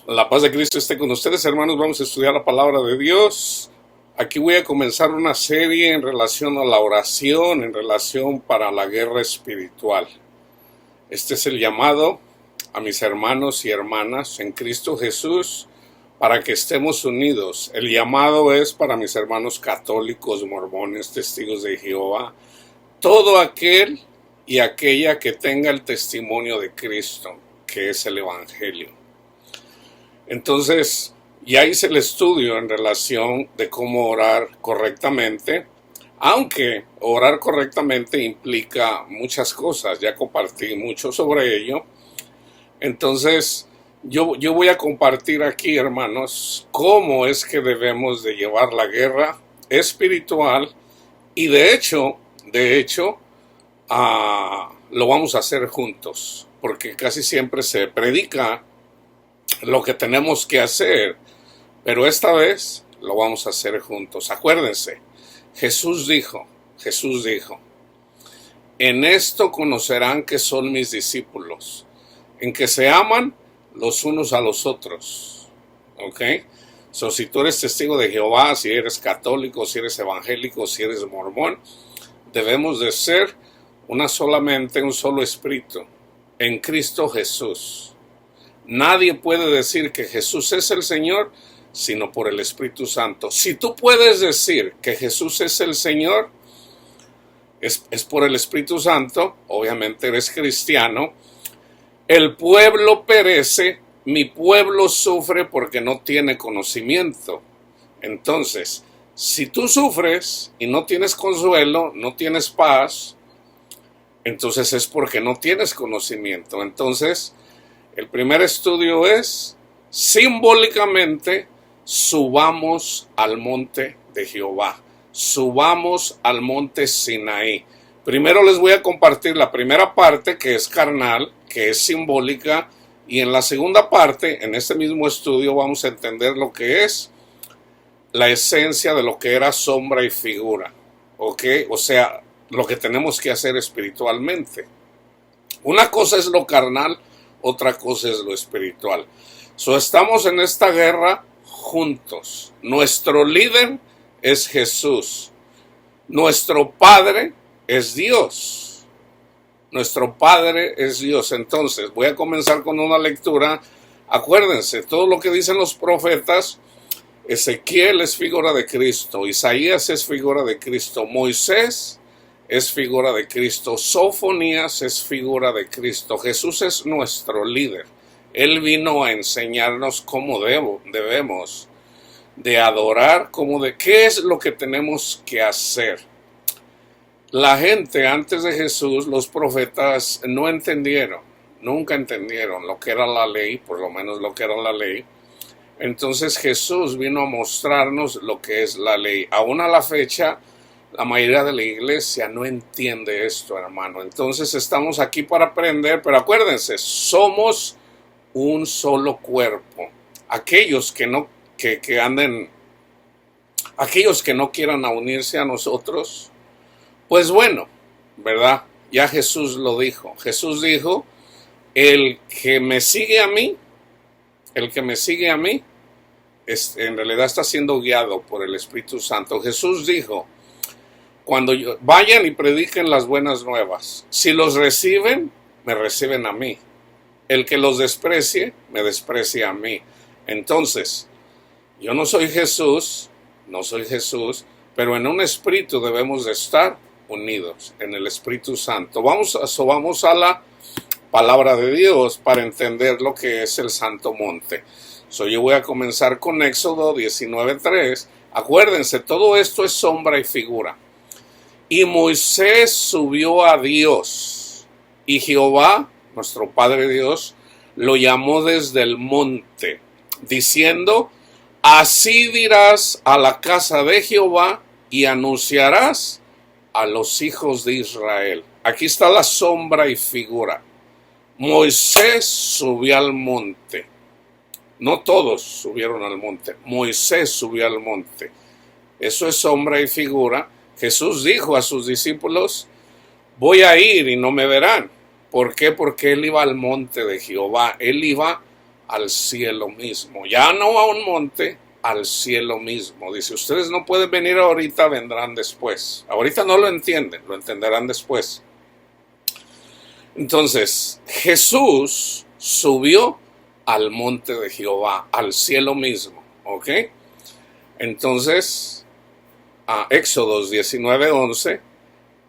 La paz de Cristo esté con ustedes, hermanos. Vamos a estudiar la palabra de Dios. Aquí voy a comenzar una serie en relación a la oración, en relación para la guerra espiritual. Este es el llamado a mis hermanos y hermanas en Cristo Jesús para que estemos unidos. El llamado es para mis hermanos católicos, mormones, testigos de Jehová, todo aquel y aquella que tenga el testimonio de Cristo, que es el Evangelio. Entonces, ya hice el estudio en relación de cómo orar correctamente, aunque orar correctamente implica muchas cosas, ya compartí mucho sobre ello. Entonces, yo voy a compartir aquí, hermanos, cómo es que debemos de llevar la guerra espiritual y de hecho, lo vamos a hacer juntos, porque casi siempre se predica lo que tenemos que hacer, pero esta vez lo vamos a hacer juntos. Acuérdense, Jesús dijo, en esto conocerán que son mis discípulos, en que se aman los unos a los otros. ¿Ok? So, si tú eres testigo de Jehová, si eres católico, si eres evangélico, si eres mormón, debemos de ser un solo espíritu, en Cristo Jesús. Nadie puede decir que Jesús es el Señor sino por el Espíritu Santo. Si tú puedes decir que Jesús es el Señor, es por el Espíritu Santo, obviamente eres cristiano. El pueblo perece, mi pueblo sufre porque no tiene conocimiento. Entonces, si tú sufres y no tienes consuelo, no tienes paz, entonces es porque no tienes conocimiento. Entonces, el primer estudio es, simbólicamente, subamos al monte de Jehová, subamos al monte Sinaí. Primero les voy a compartir la primera parte, que es carnal, que es simbólica, y en la segunda parte, en este mismo estudio, vamos a entender lo que es la esencia de lo que era sombra y figura, ¿ok? O sea, lo que tenemos que hacer espiritualmente. Una cosa es lo carnal, otra cosa es lo espiritual. So, estamos en esta guerra juntos. Nuestro líder es Jesús. Nuestro Padre es Dios. Nuestro Padre es Dios. Entonces, voy a comenzar con una lectura. Acuérdense, todo lo que dicen los profetas, Ezequiel es figura de Cristo, Isaías es figura de Cristo, Moisés es figura de Cristo, Sofonías es figura de Cristo. Jesús es nuestro líder. Él vino a enseñarnos cómo debemos de adorar, qué es lo que tenemos que hacer. La gente antes de Jesús, los profetas, nunca entendieron lo que era la ley, por lo menos lo que era la ley. Entonces Jesús vino a mostrarnos lo que es la ley. Aún a la fecha, la mayoría de la iglesia no entiende esto, hermano. Entonces estamos aquí para aprender, pero acuérdense, somos un solo cuerpo. Aquellos que no quieran unirse a nosotros, pues bueno, ¿verdad? Ya Jesús lo dijo. Jesús dijo, el que me sigue a mí, en realidad está siendo guiado por el Espíritu Santo. Jesús dijo, cuando vayan y prediquen las buenas nuevas, si los reciben, me reciben a mí. El que los desprecie, me desprecia a mí. Entonces, yo no soy Jesús, pero en un espíritu debemos de estar unidos, en el Espíritu Santo. Vamos a la palabra de Dios para entender lo que es el Santo Monte. Yo voy a comenzar con Éxodo 19:3. Acuérdense, todo esto es sombra y figura. Y Moisés subió a Dios, y Jehová, nuestro Padre Dios, lo llamó desde el monte, diciendo, así dirás a la casa de Jehová y anunciarás a los hijos de Israel. Aquí está la sombra y figura. Moisés subió al monte. No todos subieron al monte. Moisés subió al monte. Eso es sombra y figura. Jesús dijo a sus discípulos, voy a ir y no me verán. ¿Por qué? Porque él iba al monte de Jehová. Él iba al cielo mismo. Ya no a un monte, al cielo mismo. Dice, ustedes no pueden venir ahorita, vendrán después. Ahorita no lo entienden, lo entenderán después. Entonces, Jesús subió al monte de Jehová, al cielo mismo, ¿ok? Entonces, a Éxodos 19:11,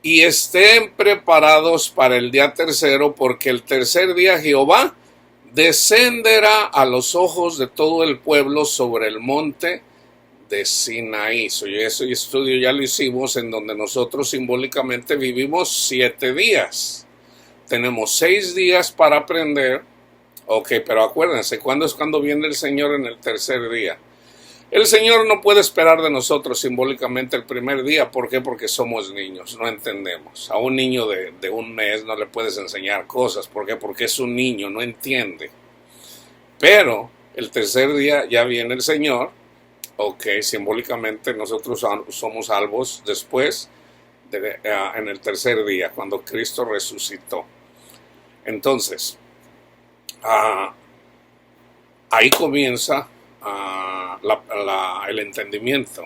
y estén preparados para el día tercero, porque el tercer día Jehová descenderá a los ojos de todo el pueblo sobre el monte de Sinaí. Ese estudio ya lo hicimos, en donde nosotros simbólicamente vivimos 7 días. Tenemos 6 días para aprender. Ok, pero acuérdense, ¿cuándo es cuando viene el Señor? En el tercer día. El Señor no puede esperar de nosotros simbólicamente el primer día. ¿Por qué? Porque somos niños, no entendemos. A un niño de un mes no le puedes enseñar cosas. ¿Por qué? Porque es un niño, no entiende. Pero el tercer día ya viene el Señor. Ok, simbólicamente nosotros somos salvos después, en el tercer día, cuando Cristo resucitó. Entonces, ahí comienza el entendimiento.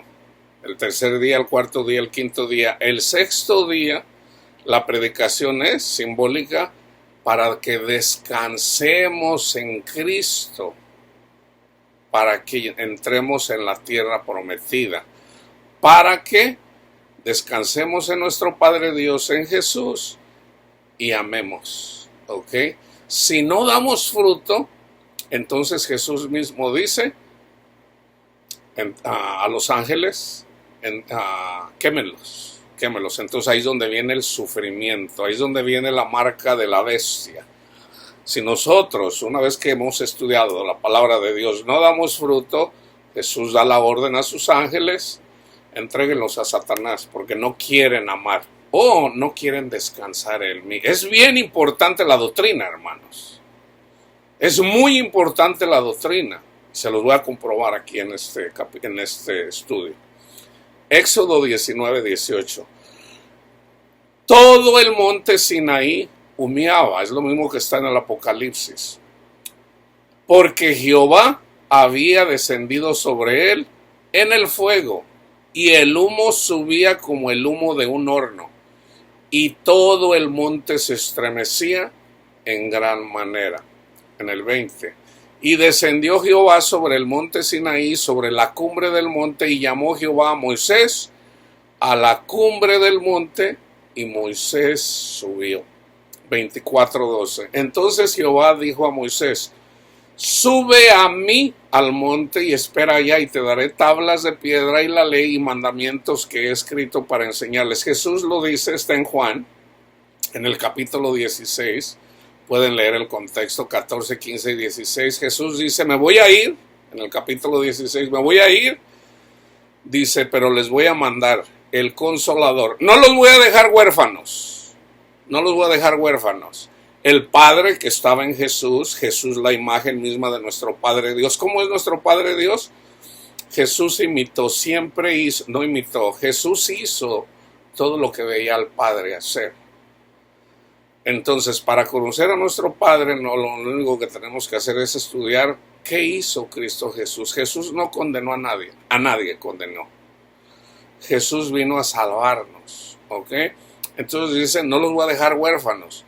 El tercer día, el cuarto día, el quinto día, el sexto día, la predicación es simbólica para que descansemos en Cristo, para que entremos en la tierra prometida, para que descansemos en nuestro Padre Dios, en Jesús, y amemos, ¿ok? Si no damos fruto, entonces Jesús mismo dice a los ángeles, quémenlos. Entonces ahí es donde viene el sufrimiento, ahí es donde viene la marca de la bestia. Si nosotros, una vez que hemos estudiado la palabra de Dios, no damos fruto, Jesús da la orden a sus ángeles, entréguenlos a Satanás, porque no quieren amar o no quieren descansar en mí. Es bien importante la doctrina, hermanos. Es muy importante la doctrina. Se los voy a comprobar aquí en este estudio. Éxodo 19:18. Todo el monte Sinaí humeaba, es lo mismo que está en el Apocalipsis, porque Jehová había descendido sobre él en el fuego, y el humo subía como el humo de un horno, y todo el monte se estremecía en gran manera. En el 20. Y descendió Jehová sobre el monte Sinaí, sobre la cumbre del monte, y llamó Jehová a Moisés a la cumbre del monte, y Moisés subió. 24:12. Entonces Jehová dijo a Moisés: sube a mí al monte y espera allá, y te daré tablas de piedra y la ley y mandamientos que he escrito para enseñarles. Jesús lo dice, está en Juan, en el capítulo 16. Pueden leer el contexto 14, 15 y 16. Jesús dice, me voy a ir, en el capítulo 16, me voy a ir, dice, pero les voy a mandar el Consolador. No los voy a dejar huérfanos, no los voy a dejar huérfanos. El Padre que estaba en Jesús, Jesús la imagen misma de nuestro Padre Dios. ¿Cómo es nuestro Padre Dios? Jesús imitó, siempre hizo, no imitó, Jesús hizo todo lo que veía al Padre hacer. Entonces, para conocer a nuestro Padre, no, lo único que tenemos que hacer es estudiar qué hizo Cristo Jesús. Jesús no condenó a nadie condenó. Jesús vino a salvarnos, ¿ok? Entonces dice, no los voy a dejar huérfanos,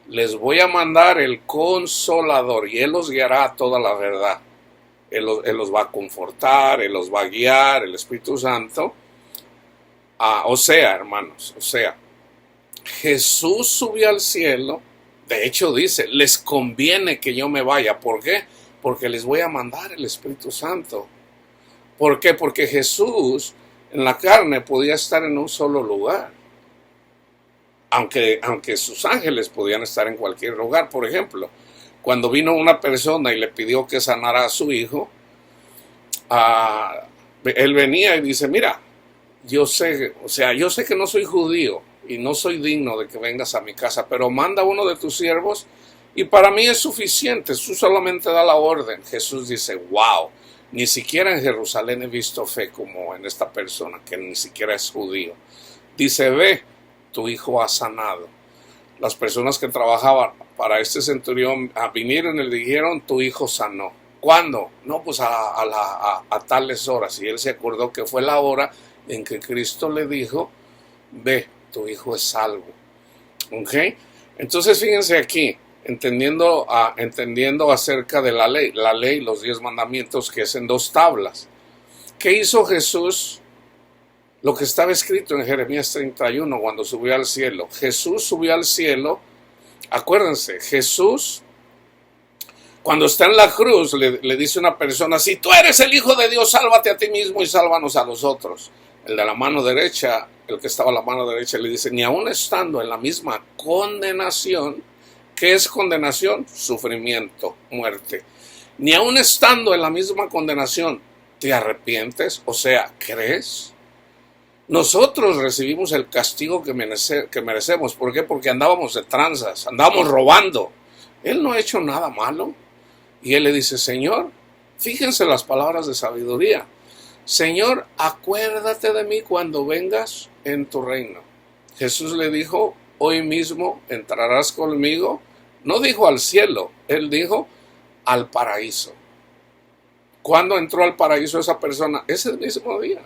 les voy a mandar el Consolador, y Él los guiará a toda la verdad. Él los va a confortar, Él los va a guiar, el Espíritu Santo. Hermanos, Jesús subió al cielo. De hecho dice, les conviene que yo me vaya. ¿Por qué? Porque les voy a mandar el Espíritu Santo. ¿Por qué? Porque Jesús en la carne podía estar en un solo lugar. Aunque sus ángeles podían estar en cualquier lugar. Por ejemplo, cuando vino una persona y le pidió que sanara a su hijo, él venía y dice, mira, yo sé que no soy judío y no soy digno de que vengas a mi casa, pero manda uno de tus siervos y para mí es suficiente, tú solamente da la orden. Jesús dice, wow, ni siquiera en Jerusalén he visto fe como en esta persona que ni siquiera es judío. Dice, ve, tu hijo ha sanado. las personas que trabajaban para este centurión vinieron y le dijeron, tu hijo sanó. ¿Cuándo? No, pues a tales horas. Y él se acordó que fue la hora en que Cristo le dijo, ve, tu hijo es salvo. ¿Ok? Entonces fíjense aquí, entendiendo acerca de la ley, los 10 mandamientos, que es en 2 tablas. ¿Qué hizo Jesús? Lo que estaba escrito en Jeremías 31 cuando subió al cielo. Jesús subió al cielo. Acuérdense, Jesús, cuando está en la cruz, le dice a una persona, si tú eres el Hijo de Dios, sálvate a ti mismo y sálvanos a los otros. El de la mano derecha, el que estaba a la mano derecha, le dice, ni aun estando en la misma condenación. ¿Qué es condenación? Sufrimiento, muerte. Ni aun estando en la misma condenación, ¿te arrepientes? O sea, ¿crees? Nosotros recibimos el castigo que merecemos. ¿Por qué? Porque andábamos de tranzas, andábamos robando. Él no ha hecho nada malo. Y él le dice, Señor, fíjense las palabras de sabiduría. Señor, acuérdate de mí cuando vengas en tu reino. Jesús le dijo, hoy mismo entrarás conmigo. No dijo al cielo, él dijo al paraíso. ¿Cuándo entró al paraíso esa persona? Ese mismo día.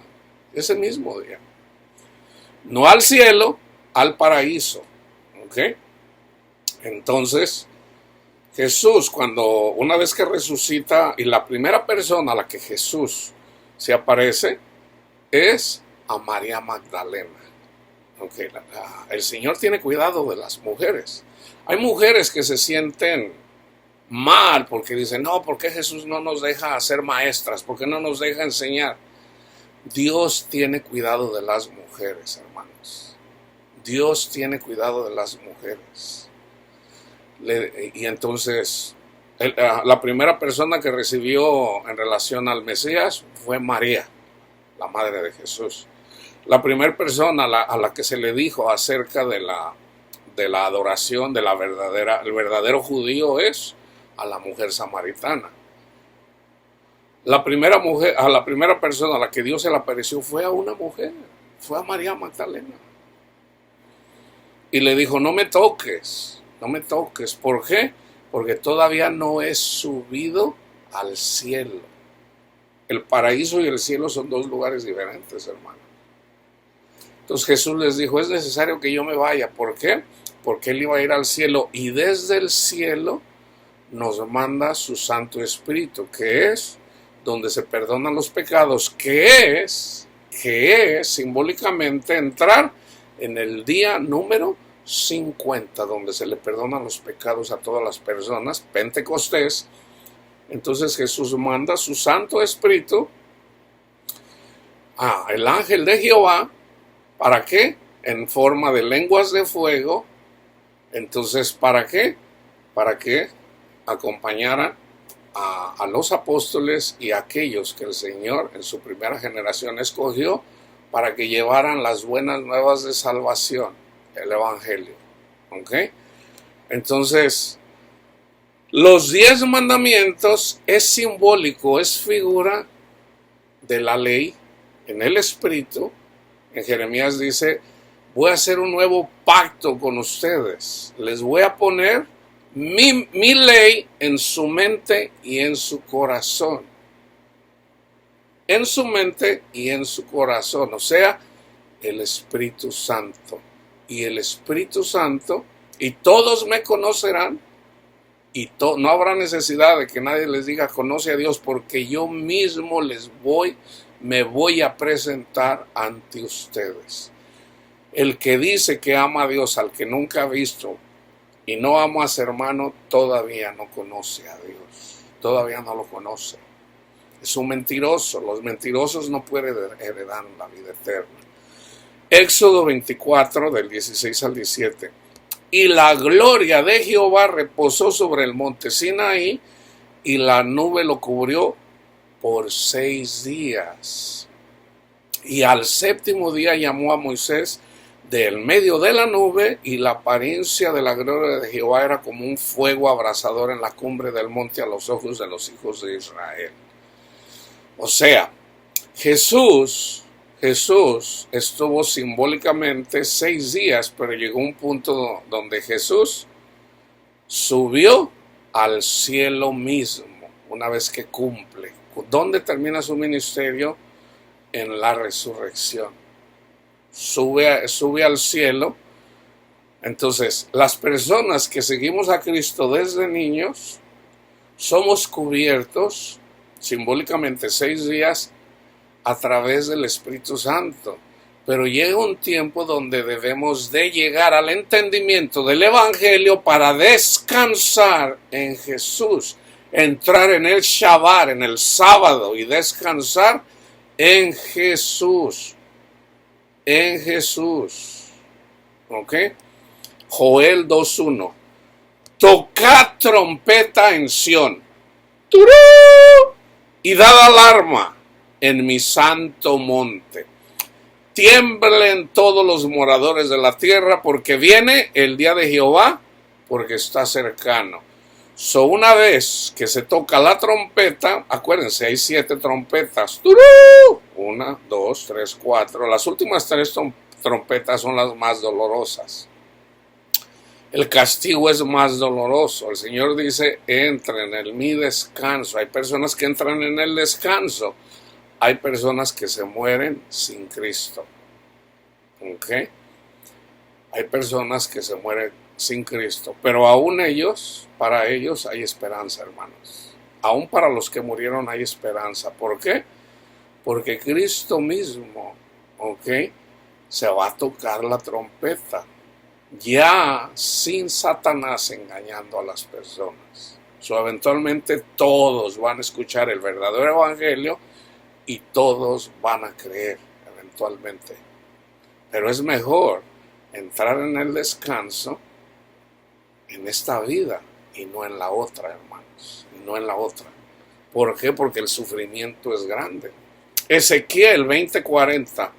No al cielo, al paraíso. ¿Ok? Entonces, Jesús, una vez que resucita, y la primera persona a la que Jesús se aparece es a María Magdalena. Okay, el Señor tiene cuidado de las mujeres. Hay mujeres que se sienten mal porque dicen, no, ¿por qué Jesús no nos deja ser maestras? ¿Por qué no nos deja enseñar? Dios tiene cuidado de las mujeres, hermanos. Dios tiene cuidado de las mujeres. Y entonces, la primera persona que recibió en relación al Mesías fue María, la madre de Jesús. La primera persona a la que se le dijo acerca de la adoración el verdadero judío es a la mujer samaritana. A la primera persona a la que Dios se le apareció fue a una mujer, fue a María Magdalena. Y le dijo, no me toques. ¿Por qué? Porque todavía no he subido al cielo. El paraíso y el cielo son 2 lugares diferentes, hermano. Entonces Jesús les dijo, es necesario que yo me vaya. ¿Por qué? Porque Él iba a ir al cielo y desde el cielo nos manda su Santo Espíritu, que es donde se perdonan los pecados, que es simbólicamente entrar en el día número 50, donde se le perdonan los pecados a todas las personas, Pentecostés. Entonces Jesús manda su Santo Espíritu el ángel de Jehová. ¿Para qué? En forma de lenguas de fuego. Entonces, ¿para qué? Para que acompañara a los apóstoles y a aquellos que el Señor en su primera generación escogió para que llevaran las buenas nuevas de salvación, el Evangelio. ¿Ok? Entonces, los 10 mandamientos es simbólico, es figura de la ley en el Espíritu. En Jeremías dice, voy a hacer un nuevo pacto con ustedes. Les voy a poner mi ley en su mente y en su corazón. En su mente y en su corazón. O sea, el Espíritu Santo. Y el Espíritu Santo, y todos me conocerán, y no habrá necesidad de que nadie les diga, conoce a Dios, porque yo mismo me voy a presentar ante ustedes. El que dice que ama a Dios al que nunca ha visto y no ama a su hermano, todavía no conoce a Dios. Todavía no lo conoce. Es un mentiroso. Los mentirosos no pueden heredar la vida eterna. Éxodo 24, del 16 al 17. Y la gloria de Jehová reposó sobre el monte Sinaí, y la nube lo cubrió por 6 días. Y al 7º día llamó a Moisés del medio de la nube, y la apariencia de la gloria de Jehová era como un fuego abrasador en la cumbre del monte a los ojos de los hijos de Israel. O sea, Jesús Jesús estuvo simbólicamente 6 días, pero llegó un punto donde Jesús subió al cielo mismo, una vez que cumple. ¿Dónde termina su ministerio? En la resurrección. Sube al cielo. Entonces, las personas que seguimos a Cristo desde niños, somos cubiertos simbólicamente 6 días a través del Espíritu Santo. Pero llega un tiempo donde debemos de llegar al entendimiento del Evangelio para descansar en Jesús, entrar en el Shabbat, en el sábado, y descansar en Jesús. En Jesús. ¿Ok? Joel 2:1. Tocad trompeta en Sión. ¡Turú! Y dad alarma en mi santo monte. Tiemblen todos los moradores de la tierra, porque viene el día de Jehová, porque está cercano. Una vez que se toca la trompeta, acuérdense, hay 7 trompetas. ¡Turú! 1, 2, 3, 4. Las últimas 3 trompetas son las más dolorosas. El castigo es más doloroso. El Señor dice, entren en mi descanso. Hay personas que entran en el descanso. Hay personas que se mueren sin Cristo. ¿Ok? Hay personas que se mueren sin Cristo. Pero aún para ellos hay esperanza, hermanos. Aún para los que murieron hay esperanza. ¿Por qué? Porque Cristo mismo, ¿ok?, se va a tocar la trompeta. Ya sin Satanás engañando a las personas. Eventualmente todos van a escuchar el verdadero evangelio y todos van a creer eventualmente. Pero es mejor entrar en el descanso en esta vida y no en la otra, hermanos. Y no en la otra. ¿Por qué? Porque el sufrimiento es grande. Ezequiel 20:40.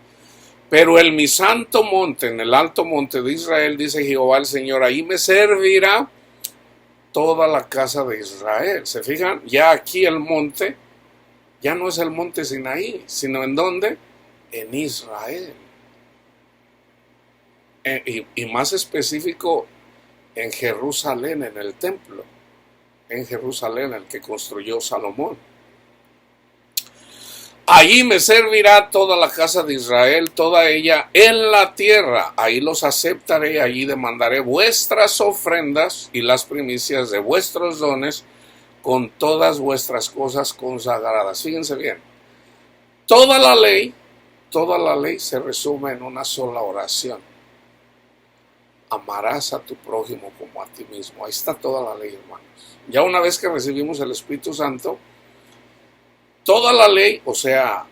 Pero en mi santo monte, en el alto monte de Israel, dice Jehová el Señor, ahí me servirá toda la casa de Israel. ¿Se fijan? Ya aquí el monte, ya no es el monte Sinaí, sino ¿en dónde? En Israel. Y más específico, en Jerusalén, en el templo. En Jerusalén, el que construyó Salomón. Allí me servirá toda la casa de Israel, toda ella en la tierra. Ahí los aceptaré, allí demandaré vuestras ofrendas y las primicias de vuestros dones con todas vuestras cosas consagradas. Fíjense bien, toda la ley se resume en una sola oración. Amarás a tu prójimo como a ti mismo. Ahí está toda la ley, hermanos. Ya una vez que recibimos el Espíritu Santo, toda la ley, o sea,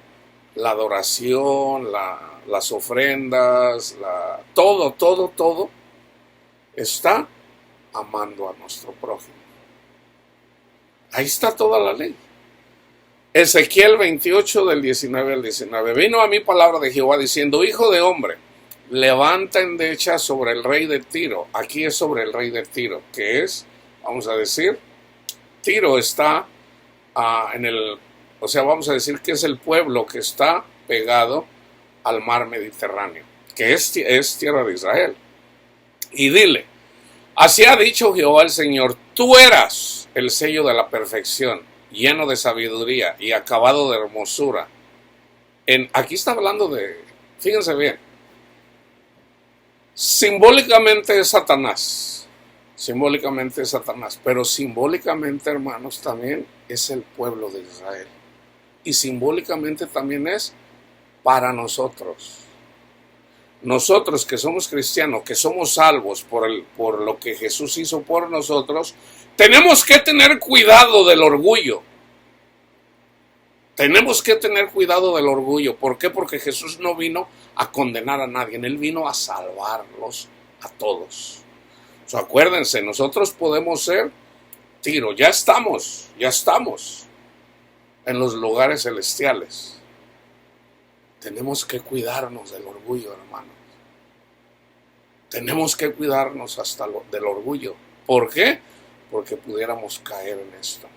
la adoración, las ofrendas, todo, está amando a nuestro prójimo. Ahí está toda la ley. Ezequiel 28 del 19 al 19. Vino a mí palabra de Jehová diciendo, hijo de hombre, levanta endecha sobre el rey de Tiro. Aquí es sobre el rey de Tiro, que es, vamos a decir, Tiro está vamos a decir que es el pueblo que está pegado al mar Mediterráneo, que es tierra de Israel. Y dile, así ha dicho Jehová el Señor, tú eras el sello de la perfección, lleno de sabiduría y acabado de hermosura. Aquí está hablando fíjense bien, simbólicamente es Satanás, pero simbólicamente, hermanos, también es el pueblo de Israel. Y simbólicamente también es para nosotros. Nosotros que somos cristianos, que somos salvos por lo que Jesús hizo por nosotros, tenemos que tener cuidado del orgullo. Tenemos que tener cuidado del orgullo. ¿Por qué? Porque Jesús no vino a condenar a nadie. Él vino a salvarlos a todos. Acuérdense, nosotros podemos ser Tiro. Ya estamos en los lugares celestiales. Tenemos que cuidarnos del orgullo, hermanos. Tenemos que cuidarnos del orgullo. ¿Por qué? Porque pudiéramos caer en esto.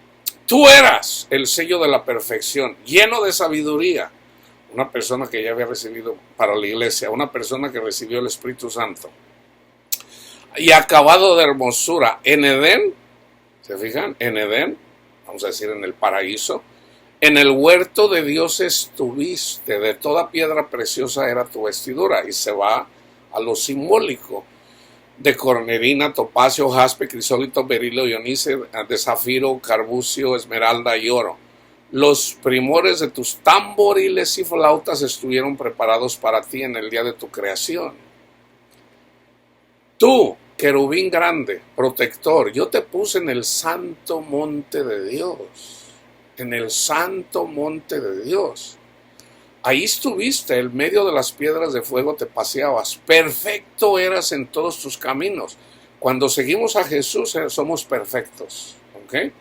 Tú eras el sello de la perfección, lleno de sabiduría. una persona que ya había recibido para la iglesia, una persona que recibió el Espíritu Santo, y acabado de hermosura en Edén, ¿se fijan? En Edén, vamos a decir en el paraíso, en el huerto de Dios estuviste, de toda piedra preciosa era tu vestidura, y se va a lo simbólico, de cornerina, topacio, jaspe, crisólito, berilo, ionice, de zafiro, carbucio, esmeralda y oro. Los primores de tus tamboriles y flautas estuvieron preparados para ti en el día de tu creación. Tú, querubín grande, protector, yo te puse en el santo monte de Dios. En el santo monte de Dios. Ahí estuviste, en medio de las piedras de fuego te paseabas. Perfecto eras en todos tus caminos. Cuando seguimos a Jesús somos perfectos. ¿Ok?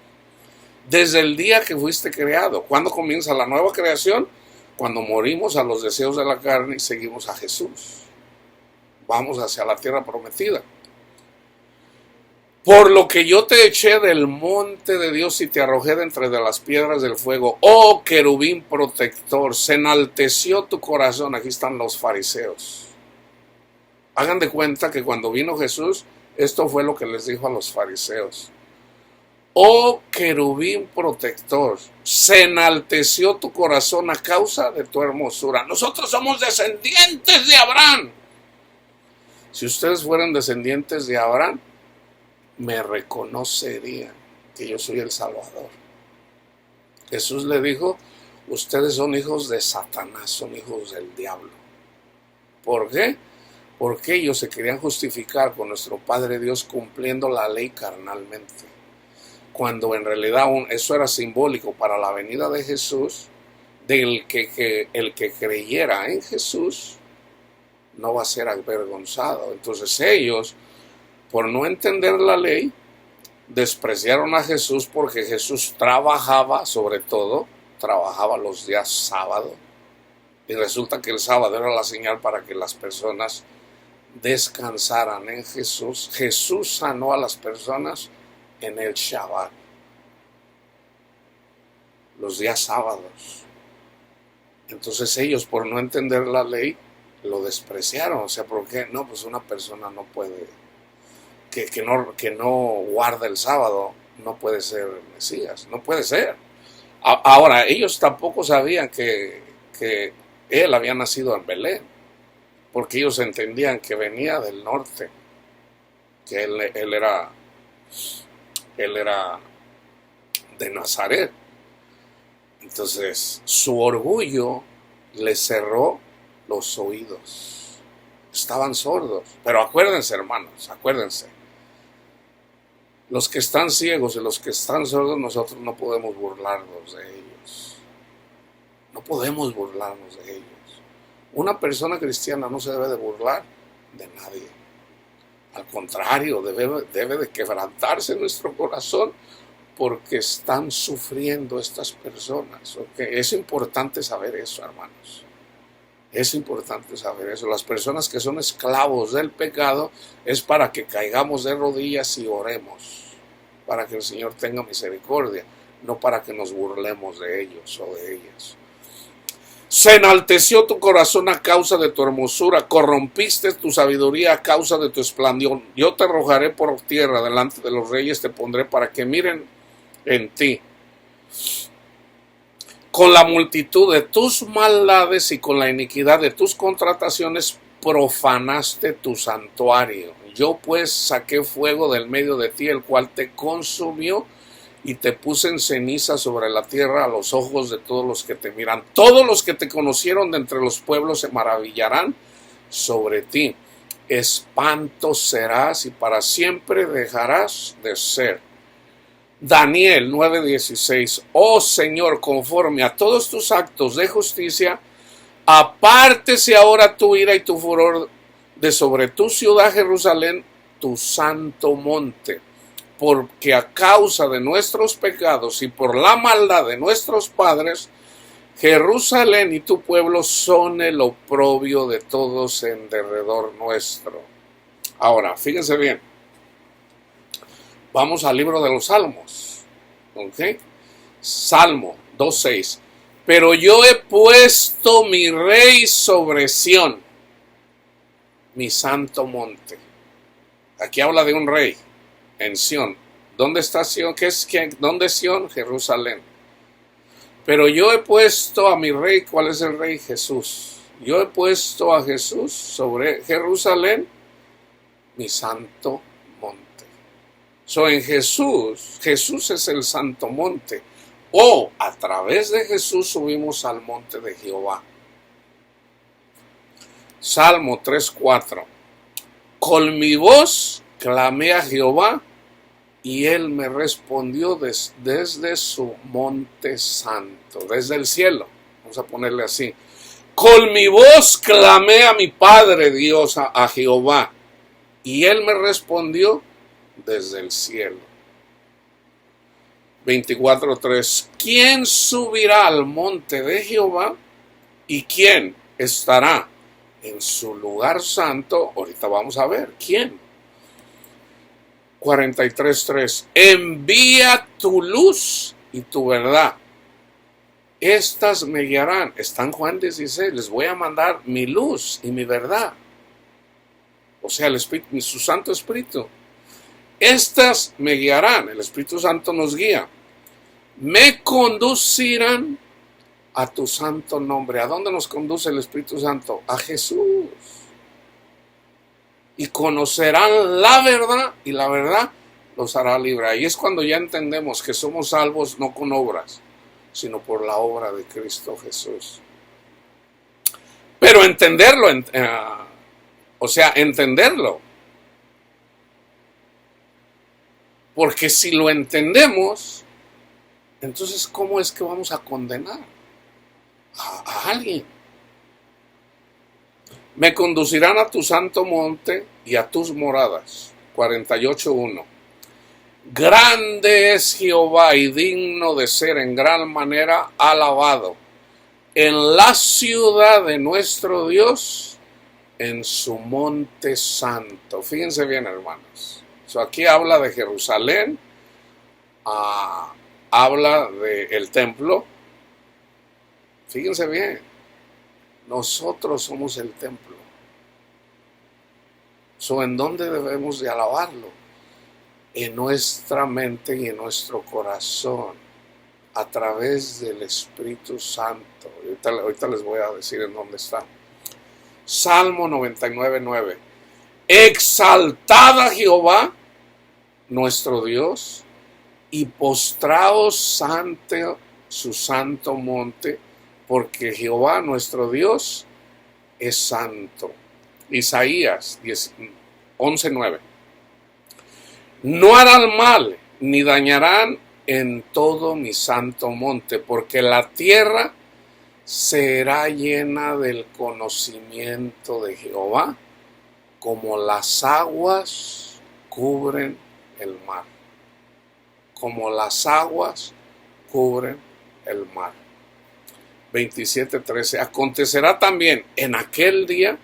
Desde el día que fuiste creado. ¿Cuándo comienza la nueva creación? Cuando morimos a los deseos de la carne y seguimos a Jesús. Vamos hacia la tierra prometida. Por lo que yo te eché del monte de Dios y te arrojé de entre de las piedras del fuego, oh querubín protector, se enalteció tu corazón. Aquí están los fariseos. Hagan de cuenta que cuando vino Jesús, esto fue lo que les dijo a los fariseos. Oh querubín protector, se enalteció tu corazón a causa de tu hermosura. Nosotros somos descendientes de Abraham. Si ustedes fueran descendientes de Abraham, me reconocerían que yo soy el Salvador. Jesús le dijo, ustedes son hijos de Satanás, son hijos del diablo. ¿Por qué? Porque ellos se querían justificar con nuestro Padre Dios cumpliendo la ley carnalmente. Cuando en realidad eso era simbólico para la venida de Jesús, del que el que creyera en Jesús no va a ser avergonzado. Entonces ellos, por no entender la ley, despreciaron a Jesús porque Jesús trabajaba, sobre todo, trabajaba los días sábado. Y resulta que el sábado era la señal para que las personas descansaran en Jesús. Jesús sanó a las personas en el Shabbat, los días sábados. Entonces ellos, por no entender la ley, lo despreciaron. O sea, ¿por qué? No, pues una persona no puede... Que no guarda el sábado, no puede ser Mesías, no puede ser. Ahora, ellos tampoco sabían que él había nacido en Belén, porque ellos entendían que venía del norte, que él era de Nazaret. Entonces, su orgullo le cerró los oídos. Estaban sordos. Pero acuérdense, hermanos, acuérdense. Los que están ciegos y los que están sordos, nosotros no podemos burlarnos de ellos. No podemos burlarnos de ellos. Una persona cristiana no se debe de burlar de nadie. Al contrario, debe de quebrantarse nuestro corazón porque están sufriendo estas personas. ¿Okay? Es importante saber eso, hermanos. Es importante saber eso. Las personas que son esclavos del pecado es para que caigamos de rodillas y oremos, para que el Señor tenga misericordia, no para que nos burlemos de ellos o de ellas. Se enalteció tu corazón a causa de tu hermosura, corrompiste tu sabiduría a causa de tu esplendor. Yo te arrojaré por tierra, delante de los reyes te pondré para que miren en ti. Con la multitud de tus maldades y con la iniquidad de tus contrataciones profanaste tu santuario. Yo pues saqué fuego del medio de ti, el cual te consumió, y te puse en ceniza sobre la tierra a los ojos de todos los que te miran. Todos los que te conocieron de entre los pueblos se maravillarán sobre ti. Espanto serás y para siempre dejarás de ser. Daniel 9:16. Oh Señor, conforme a todos tus actos de justicia, apártese ahora tu ira y tu furor de sobre tu ciudad Jerusalén, tu santo monte, porque a causa de nuestros pecados y por la maldad de nuestros padres, Jerusalén y tu pueblo son el oprobio de todos en derredor nuestro. Ahora, fíjense bien. Vamos al libro de los Salmos. ¿Ok? Salmo 2:6. Pero yo he puesto mi rey sobre Sión, mi santo monte. Aquí habla de un rey en Sión. ¿Dónde está Sión? ¿Dónde es Sión? Jerusalén. Pero yo he puesto a mi rey, ¿cuál es el rey? Jesús. Yo he puesto a Jesús sobre Jerusalén, mi santo monte. En Jesús es el santo monte. A través de Jesús subimos al monte de Jehová. Salmo 3:4. Con mi voz clamé a Jehová y él me respondió desde su monte santo, desde el cielo. Vamos a ponerle así. Con mi voz clamé a mi Padre Dios, a Jehová, y él me respondió desde el cielo. 24:3. ¿Quién subirá al monte de Jehová y quién estará en su lugar santo? Ahorita vamos a ver quién. 43:3. Envía tu luz y tu verdad. Estas me guiarán. Está en Juan 16. Les voy a mandar mi luz y mi verdad. O sea, el Espíritu, su Santo Espíritu. Estas me guiarán. El Espíritu Santo nos guía. Me conducirán a tu santo nombre. ¿A dónde nos conduce el Espíritu Santo? A Jesús. Y conocerán la verdad, y la verdad los hará libre. Ahí es cuando ya entendemos que somos salvos no con obras, sino por la obra de Cristo Jesús. Pero entenderlo, entenderlo. Porque si lo entendemos, entonces ¿cómo es que vamos a condenar a alguien? Me conducirán a tu santo monte y a tus moradas. 48:1. Grande es Jehová y digno de ser en gran manera alabado en la ciudad de nuestro Dios, en su monte santo. Fíjense bien, hermanos. Aquí habla de Jerusalén, habla del templo. Fíjense bien. Nosotros somos el templo. ¿En dónde debemos de alabarlo? En nuestra mente y en nuestro corazón, a través del Espíritu Santo. Ahorita les voy a decir en dónde está. Salmo 99:9. Exaltad a Jehová, nuestro Dios, y postraos ante su santo monte, porque Jehová nuestro Dios es santo. Isaías 11:9. No harán mal, ni dañarán en todo mi santo monte, porque la tierra será llena del conocimiento de Jehová, como las aguas cubren el mar. Como las aguas cubren el mar. 27:13. Acontecerá también en aquel día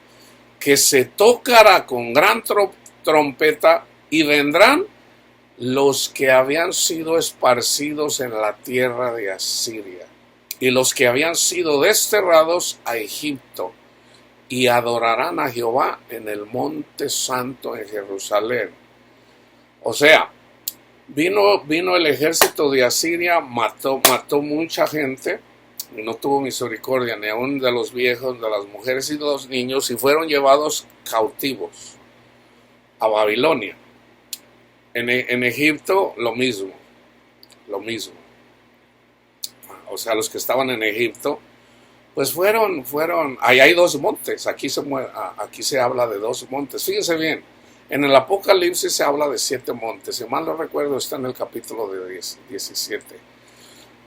que se tocará con gran trompeta y vendrán los que habían sido esparcidos en la tierra de Asiria y los que habían sido desterrados a Egipto y adorarán a Jehová en el monte santo en Jerusalén. O sea, vino el ejército de Asiria, mató mucha gente y no tuvo misericordia ni aun de los viejos, de las mujeres y de los niños, y fueron llevados cautivos a Babilonia. En Egipto lo mismo. O sea, los que estaban en Egipto, pues fueron, ahí hay dos montes, aquí se habla de dos montes. Fíjense bien, en el Apocalipsis se habla de 7 montes, si mal no recuerdo está en el capítulo de 17.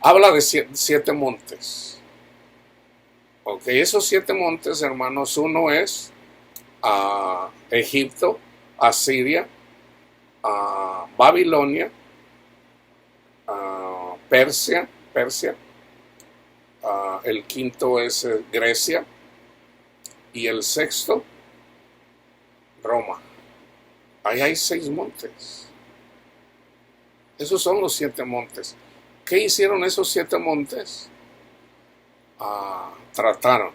Habla de 7 montes. Ok, esos 7 montes, hermanos, uno es Egipto, Asiria, Babilonia, Persia, el quinto es Grecia y el sexto Roma. Ahí hay 6 montes. Esos son los 7 montes. ¿Qué hicieron esos 7 montes? trataron.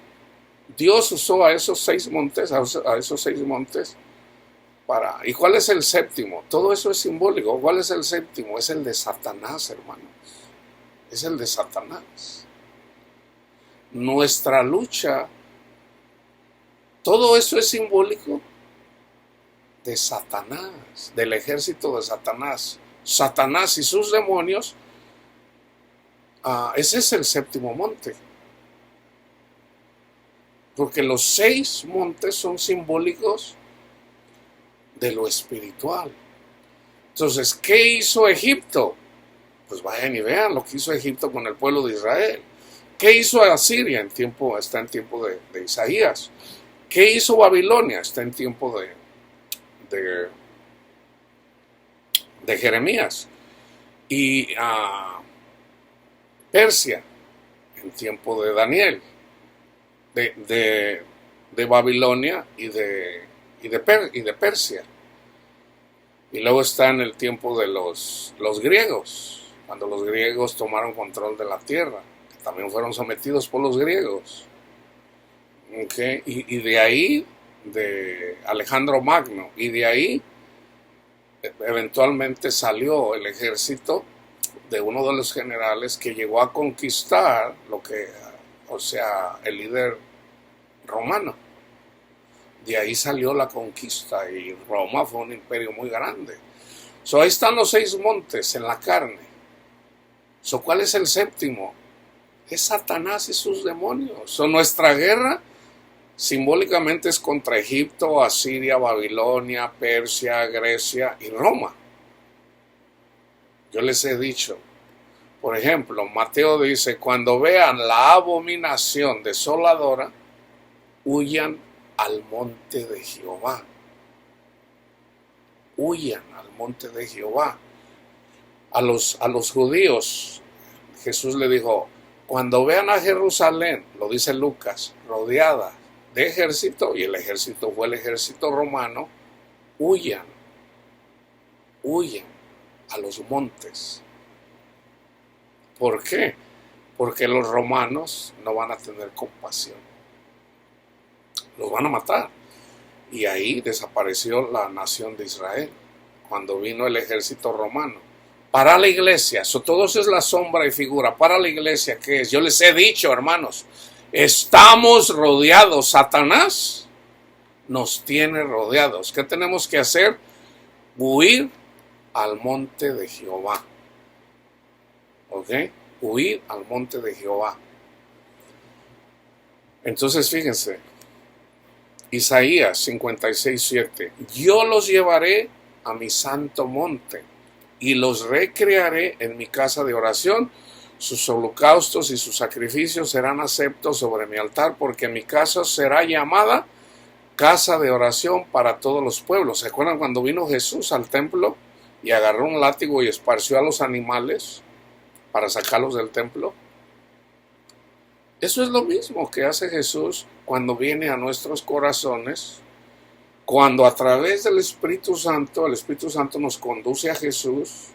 Dios usó a esos 6 montes, a esos 6 montes para... ¿Y cuál es el séptimo? Todo eso es simbólico. ¿Cuál es el séptimo? Es el de Satanás, hermanos. Es el de Satanás. Nuestra lucha, todo eso es simbólico de Satanás, del ejército de Satanás. Satanás y sus demonios, ese es el séptimo monte. Porque los 6 montes son simbólicos de lo espiritual. Entonces, ¿qué hizo Egipto? Pues vayan y vean lo que hizo Egipto con el pueblo de Israel. ¿Qué hizo Asiria? Está en tiempo de Isaías. ¿Qué hizo Babilonia? Está en tiempo de Jeremías. Y Persia, en tiempo de Daniel. De Babilonia y de Persia. Y luego está en el tiempo de los griegos, cuando los griegos tomaron control de la tierra, que también fueron sometidos por los griegos. ¿Okay? Y de ahí, de Alejandro Magno, y de ahí eventualmente salió el ejército de uno de los generales que llegó a conquistar el líder romano. De ahí salió la conquista y Roma fue un imperio muy grande. Ahí están los 6 montes en la carne. ¿Cuál es el séptimo? Es Satanás y sus demonios. Nuestra guerra simbólicamente es contra Egipto, Asiria, Babilonia, Persia, Grecia y Roma. Yo les he dicho, por ejemplo, Mateo dice, cuando vean la abominación desoladora, huyan al monte de Jehová. Huyan al monte de Jehová. A los judíos, Jesús le dijo, cuando vean a Jerusalén, lo dice Lucas, rodeada de ejército, y el ejército fue el ejército romano, huyan a los montes. ¿Por qué? Porque los romanos no van a tener compasión. Los van a matar. Y ahí desapareció la nación de Israel, cuando vino el ejército romano. Para la iglesia, todo eso es la sombra y figura. Para la iglesia, ¿qué es? Yo les he dicho, hermanos, estamos rodeados. Satanás nos tiene rodeados. ¿Qué tenemos que hacer? Huir al monte de Jehová. ¿Ok? Huir al monte de Jehová. Entonces, fíjense, Isaías 56:7. Yo los llevaré a mi santo monte y los recrearé en mi casa de oración. Sus holocaustos y sus sacrificios serán aceptos sobre mi altar, porque mi casa será llamada casa de oración para todos los pueblos. ¿Se acuerdan cuando vino Jesús al templo y agarró un látigo y esparció a los animales para sacarlos del templo? Eso es lo mismo que hace Jesús cuando viene a nuestros corazones, cuando a través del Espíritu Santo, el Espíritu Santo nos conduce a Jesús.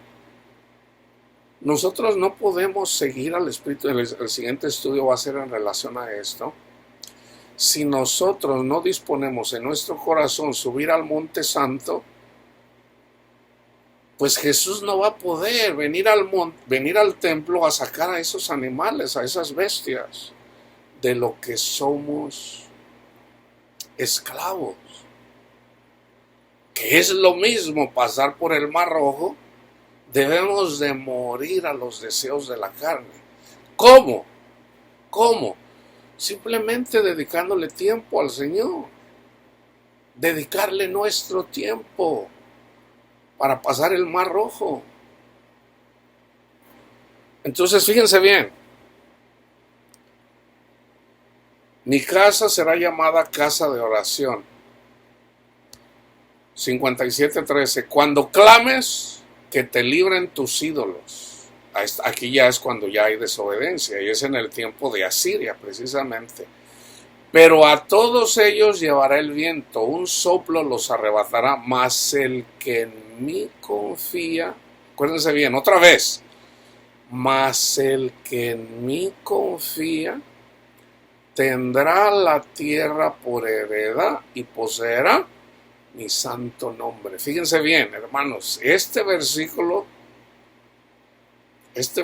Nosotros no podemos seguir al Espíritu. El siguiente estudio va a ser en relación a esto. Si nosotros no disponemos en nuestro corazón subir al Monte Santo, pues Jesús no va a poder venir al templo a sacar a esos animales, a esas bestias, de lo que somos esclavos. Que es lo mismo pasar por el Mar Rojo. Debemos de morir a los deseos de la carne. ¿Cómo? Simplemente dedicándole tiempo al Señor. Dedicarle nuestro tiempo para pasar el Mar Rojo. Entonces, fíjense bien. Mi casa será llamada casa de oración. 57:13. Cuando clames, que te libren tus ídolos. Aquí ya es cuando ya hay desobediencia, y es en el tiempo de Asiria precisamente. Pero a todos ellos llevará el viento, un soplo los arrebatará, mas el que en mí confía, acuérdense bien, otra vez, mas el que en mí confía, tendrá la tierra por heredad y poseerá mi santo nombre. Fíjense bien, hermanos, este versículo es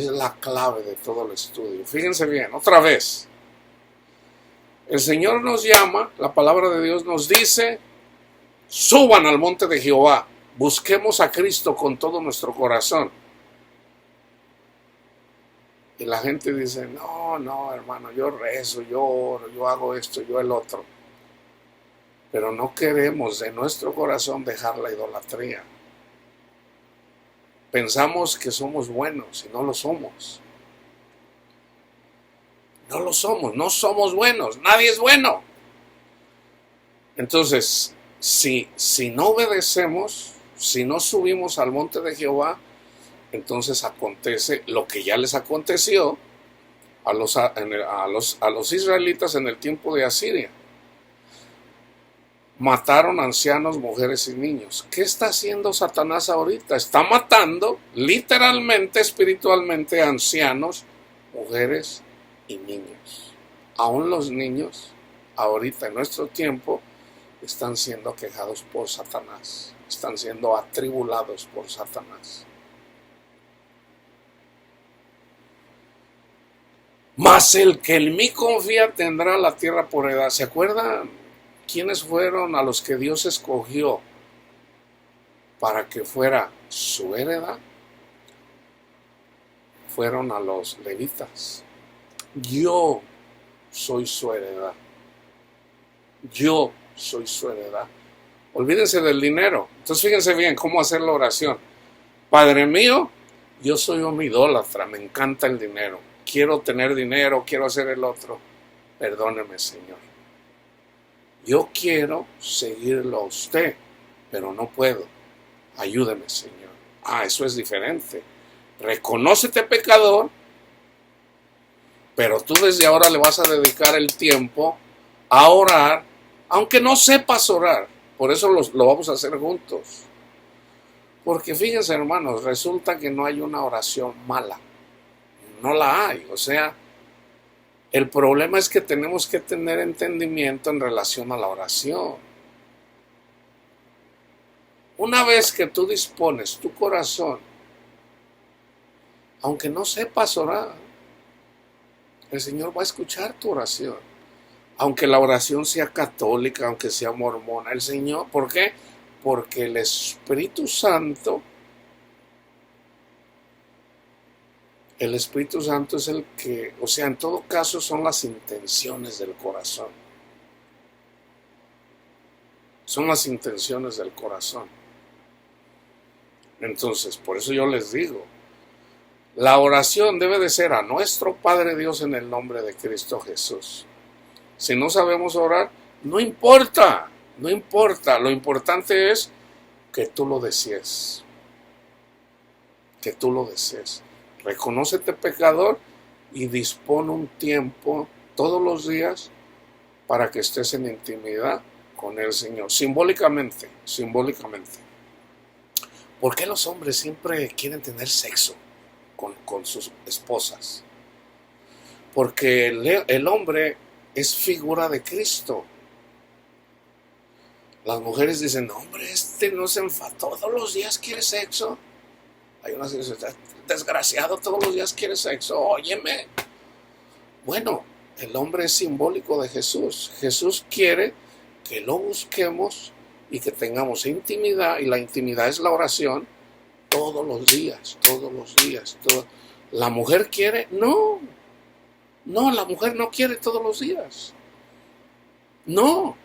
la clave de todo el estudio. Fíjense bien, otra vez. El Señor nos llama, la palabra de Dios nos dice, suban al monte de Jehová, busquemos a Cristo con todo nuestro corazón. Y la gente dice, no, hermano, yo rezo, yo oro, yo hago esto, yo el otro. Pero no queremos de nuestro corazón dejar la idolatría. Pensamos que somos buenos y no lo somos. No lo somos, no somos buenos, nadie es bueno. Entonces, si no obedecemos, si no subimos al monte de Jehová, entonces acontece lo que ya les aconteció a los israelitas en el tiempo de Asiria. Mataron ancianos, mujeres y niños. ¿Qué está haciendo Satanás ahorita? Está matando literalmente, espiritualmente, ancianos, mujeres y niños. Aún los niños, ahorita en nuestro tiempo, están siendo aquejados por Satanás. Están siendo atribulados por Satanás. Mas el que en mí confía tendrá la tierra por heredad. ¿Se acuerdan quiénes fueron a los que Dios escogió para que fuera su heredad? Fueron a los levitas. Yo soy su heredad. Yo soy su heredad. Olvídense del dinero. Entonces fíjense bien cómo hacer la oración. Padre mío, yo soy un idólatra, me encanta el dinero. Quiero tener dinero, quiero hacer el otro. Perdóneme, Señor. Yo quiero seguirlo a usted, pero no puedo. Ayúdeme, Señor. Eso es diferente. Reconócete pecador, pero tú desde ahora le vas a dedicar el tiempo a orar, aunque no sepas orar. Por eso lo vamos a hacer juntos. Porque fíjense, hermanos, resulta que no hay una oración mala. No la hay. O sea, el problema es que tenemos que tener entendimiento en relación a la oración. Una vez que tú dispones tu corazón, aunque no sepas orar, el Señor va a escuchar tu oración. Aunque la oración sea católica, aunque sea mormona, el Señor, ¿por qué? Porque el Espíritu Santo es el que, o sea, en todo caso son las intenciones del corazón. Son las intenciones del corazón. Entonces, por eso yo les digo, la oración debe de ser a nuestro Padre Dios en el nombre de Cristo Jesús. Si no sabemos orar, no importa, no importa. Lo importante es que tú lo desees. Que tú lo desees. Reconócete pecador y dispone un tiempo todos los días para que estés en intimidad con el Señor. Simbólicamente. ¿Por qué los hombres siempre quieren tener sexo con sus esposas? Porque el hombre es figura de Cristo. Las mujeres dicen, no, hombre, no se enfada, todos los días quiere sexo. Hay una desgraciado, todos los días quiere sexo, óyeme. Bueno, el hombre es simbólico de Jesús. Jesús quiere que lo busquemos y que tengamos intimidad, y la intimidad es la oración todos los días. ¿La mujer quiere? No, la mujer no quiere todos los días. No.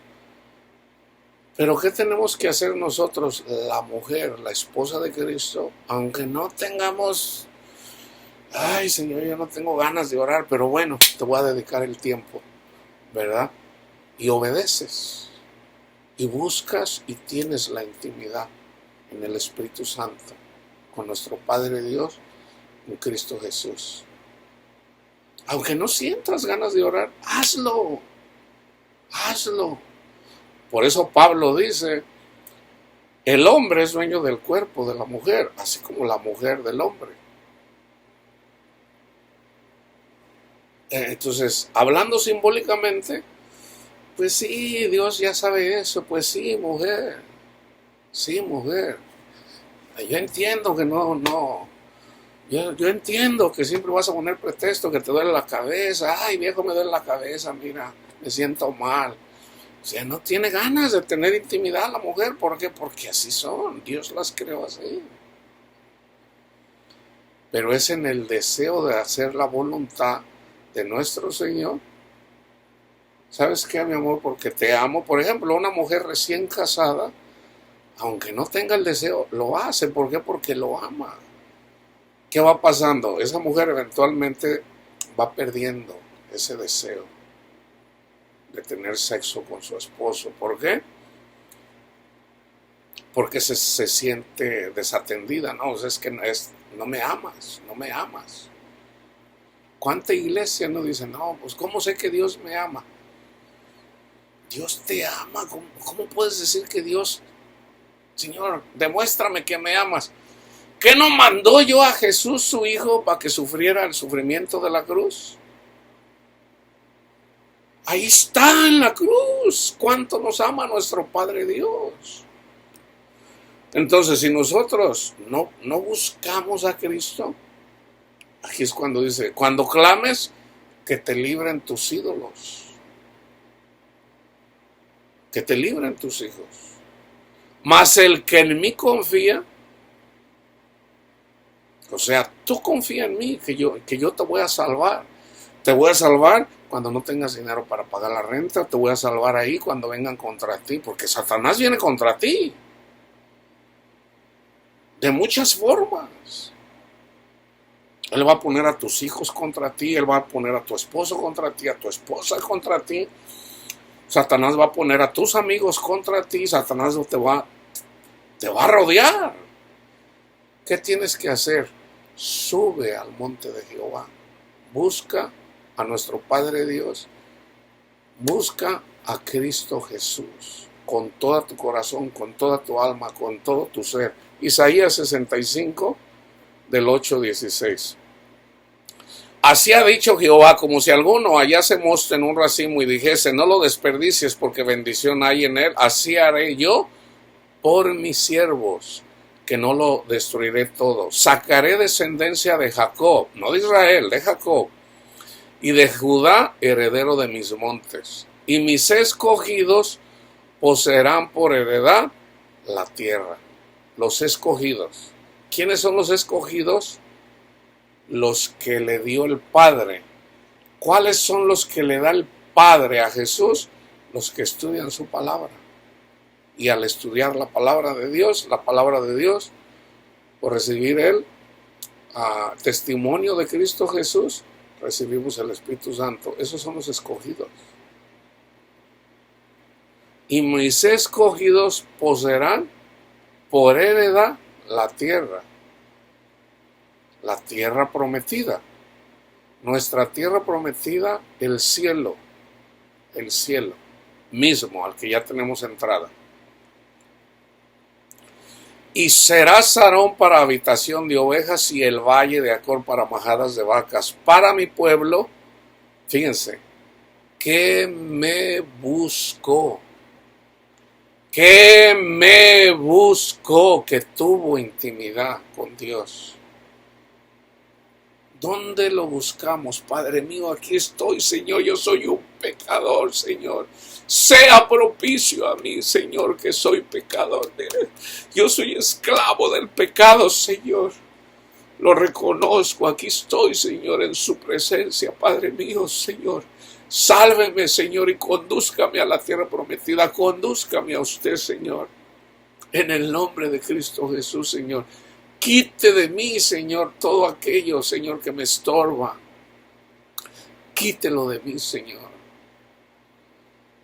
Pero ¿qué tenemos que hacer nosotros, la mujer, la esposa de Cristo? Aunque no tengamos, ay Señor, yo no tengo ganas de orar, pero bueno, te voy a dedicar el tiempo, ¿verdad? Y obedeces, y buscas y tienes la intimidad en el Espíritu Santo, con nuestro Padre Dios, en Cristo Jesús. Aunque no sientas ganas de orar, hazlo. Por eso Pablo dice, el hombre es dueño del cuerpo de la mujer, así como la mujer del hombre. Entonces, hablando simbólicamente, pues sí, Dios ya sabe eso, pues sí, mujer, sí, mujer. Yo entiendo que yo entiendo que siempre vas a poner pretexto, que te duele la cabeza, ay viejo, me duele la cabeza, mira, me siento mal. O sea, no tiene ganas de tener intimidad la mujer, ¿por qué? Porque así son, Dios las creó así. Pero es en el deseo de hacer la voluntad de nuestro Señor. ¿Sabes qué, mi amor? Porque te amo. Por ejemplo, una mujer recién casada, aunque no tenga el deseo, lo hace. ¿Por qué? Porque lo ama. ¿Qué va pasando? Esa mujer eventualmente va perdiendo ese deseo de tener sexo con su esposo. ¿Por qué? Porque se siente desatendida. No, o sea, es que no me amas, no me amas. ¿Cuánta iglesia no dice, no, pues cómo sé que Dios me ama? Dios te ama. ¿Cómo puedes decir que Dios, Señor, demuéstrame que me amas? ¿Qué no mandó yo a Jesús, su Hijo, para que sufriera el sufrimiento de la cruz? Ahí está en la cruz. ¿Cuánto nos ama nuestro Padre Dios? Entonces, si nosotros no buscamos a Cristo, aquí es cuando dice, cuando clames, que te libren tus ídolos. Que te libren tus hijos. Mas el que en mí confía, o sea, tú confía en mí, que yo te voy a salvar. Te voy a salvar cuando no tengas dinero para pagar la renta. Te voy a salvar ahí cuando vengan contra ti. Porque Satanás viene contra ti. De muchas formas. Él va a poner a tus hijos contra ti. Él va a poner a tu esposo contra ti. A tu esposa contra ti. Satanás va a poner a tus amigos contra ti. Satanás te va a rodear. ¿Qué tienes que hacer? Sube al monte de Jehová. Busca a nuestro Padre Dios. Busca a Cristo Jesús. Con todo tu corazón, con toda tu alma, con todo tu ser. Isaías 65, del 8-16. Así ha dicho Jehová, como si alguno hallase mosto en un racimo y dijese, no lo desperdicies porque bendición hay en él, así haré yo por mis siervos, que no lo destruiré todo. Sacaré descendencia de Jacob, no de Israel, de Jacob, y de Judá, heredero de mis montes. Y mis escogidos poseerán por heredad la tierra. Los escogidos. ¿Quiénes son los escogidos? Los que le dio el Padre. ¿Cuáles son los que le da el Padre a Jesús? Los que estudian su palabra. Y al estudiar la palabra de Dios, por recibir el testimonio de Cristo Jesús, recibimos el Espíritu Santo. Esos son los escogidos. Y mis escogidos poseerán por heredad la tierra prometida. Nuestra tierra prometida, el cielo mismo al que ya tenemos entrada. Y será Sarón para habitación de ovejas y el valle de Acor para majadas de vacas. Para mi pueblo, fíjense, que me buscó, que tuvo intimidad con Dios. ¿Dónde lo buscamos? Padre mío, aquí estoy, Señor, yo soy un pecador, Señor. Sea propicio a mí, Señor, que soy pecador. Yo soy esclavo del pecado, Señor. Lo reconozco, aquí estoy, Señor, en su presencia, Padre mío, Señor. Sálveme, Señor, y condúzcame a la tierra prometida. Condúzcame a usted, Señor. En el nombre de Cristo Jesús, Señor. Quite de mí, Señor, todo aquello, Señor, que me estorba. Quítelo de mí, Señor.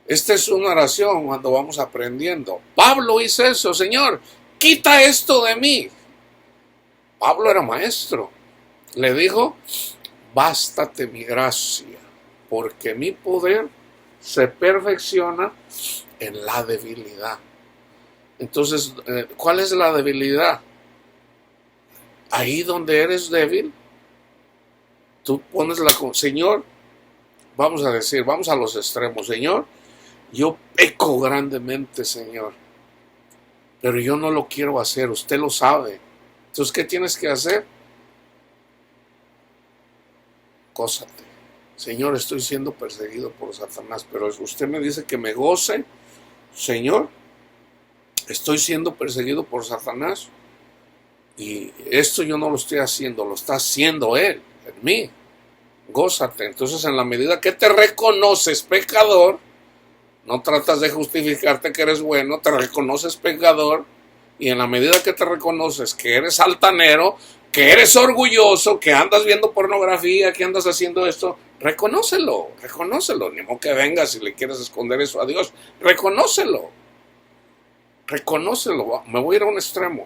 Esta es una oración cuando vamos aprendiendo. Pablo hizo eso, Señor, quita esto de mí. Pablo era maestro. Le dijo, bástate mi gracia, porque mi poder se perfecciona en la debilidad. Entonces, ¿cuál es la debilidad? Ahí donde eres débil, tú pones Señor, vamos a decir, vamos a los extremos. Señor, yo peco grandemente, Señor, pero yo no lo quiero hacer, usted lo sabe. Entonces, ¿qué tienes que hacer? Gózate. Señor, estoy siendo perseguido por Satanás, pero usted me dice que me goce. Señor, estoy siendo perseguido por Satanás y esto yo no lo estoy haciendo, lo está haciendo Él en mí. Gózate. Entonces, en la medida que te reconoces pecador, no tratas de justificarte que eres bueno, te reconoces pecador, y en la medida que te reconoces que eres altanero, que eres orgulloso, que andas viendo pornografía, que andas haciendo esto, reconócelo, ni modo que vengas y le quieres esconder eso a Dios, reconócelo, me voy a ir a un extremo.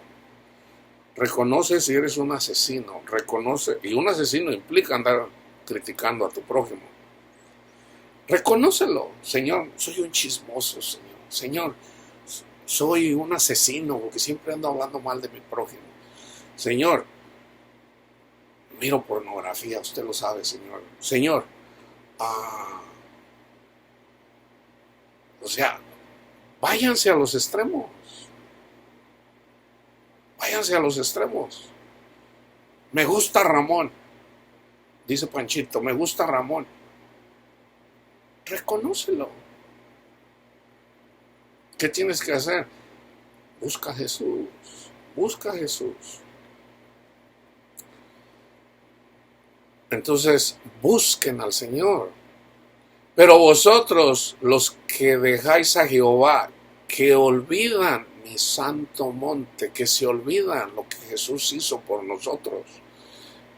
Reconoce si eres un asesino, reconoce, y un asesino implica andar criticando a tu prójimo. Reconócelo, Señor, soy un chismoso, Señor, soy un asesino porque siempre ando hablando mal de mi prójimo. Señor, miro pornografía, usted lo sabe, Señor, o sea, váyanse a los extremos. Me gusta Ramón, dice Panchito, me gusta Ramón. Reconócelo. ¿Qué tienes que hacer? Busca a Jesús. Entonces, busquen al Señor. Pero vosotros, los que dejáis a Jehová, que olvidan mi santo monte, que se olvidan lo que Jesús hizo por nosotros,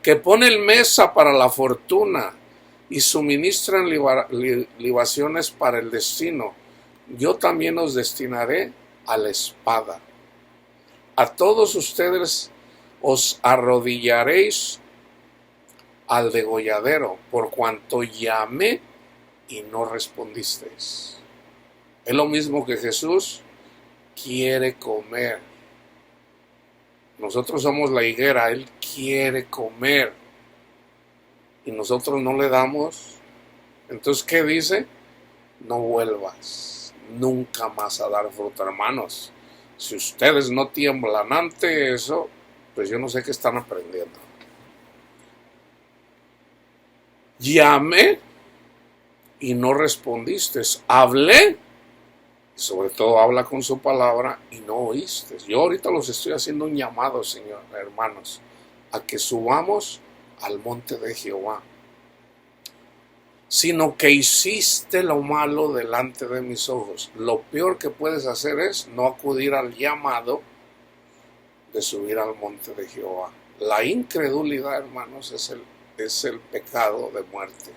que ponen mesa para la fortuna y suministran libaciones para el destino, yo también os destinaré a la espada. A todos ustedes os arrodillaréis al degolladero, por cuanto llamé y no respondisteis. Es lo mismo que Jesús quiere comer. Nosotros somos la higuera, Él quiere comer y nosotros no le damos. Entonces, ¿qué dice? No vuelvas nunca más a dar fruto, hermanos. Si ustedes no tiemblan ante eso, pues yo no sé qué están aprendiendo. Llamé y no respondiste. Hablé, y sobre todo habla con su palabra, y no oíste. Yo ahorita los estoy haciendo un llamado, Señor, hermanos, a que subamos al monte de Jehová. Sino que hiciste lo malo delante de mis ojos. Lo peor que puedes hacer es no acudir al llamado de subir al monte de Jehová. La incredulidad, hermanos, es el pecado de muerte.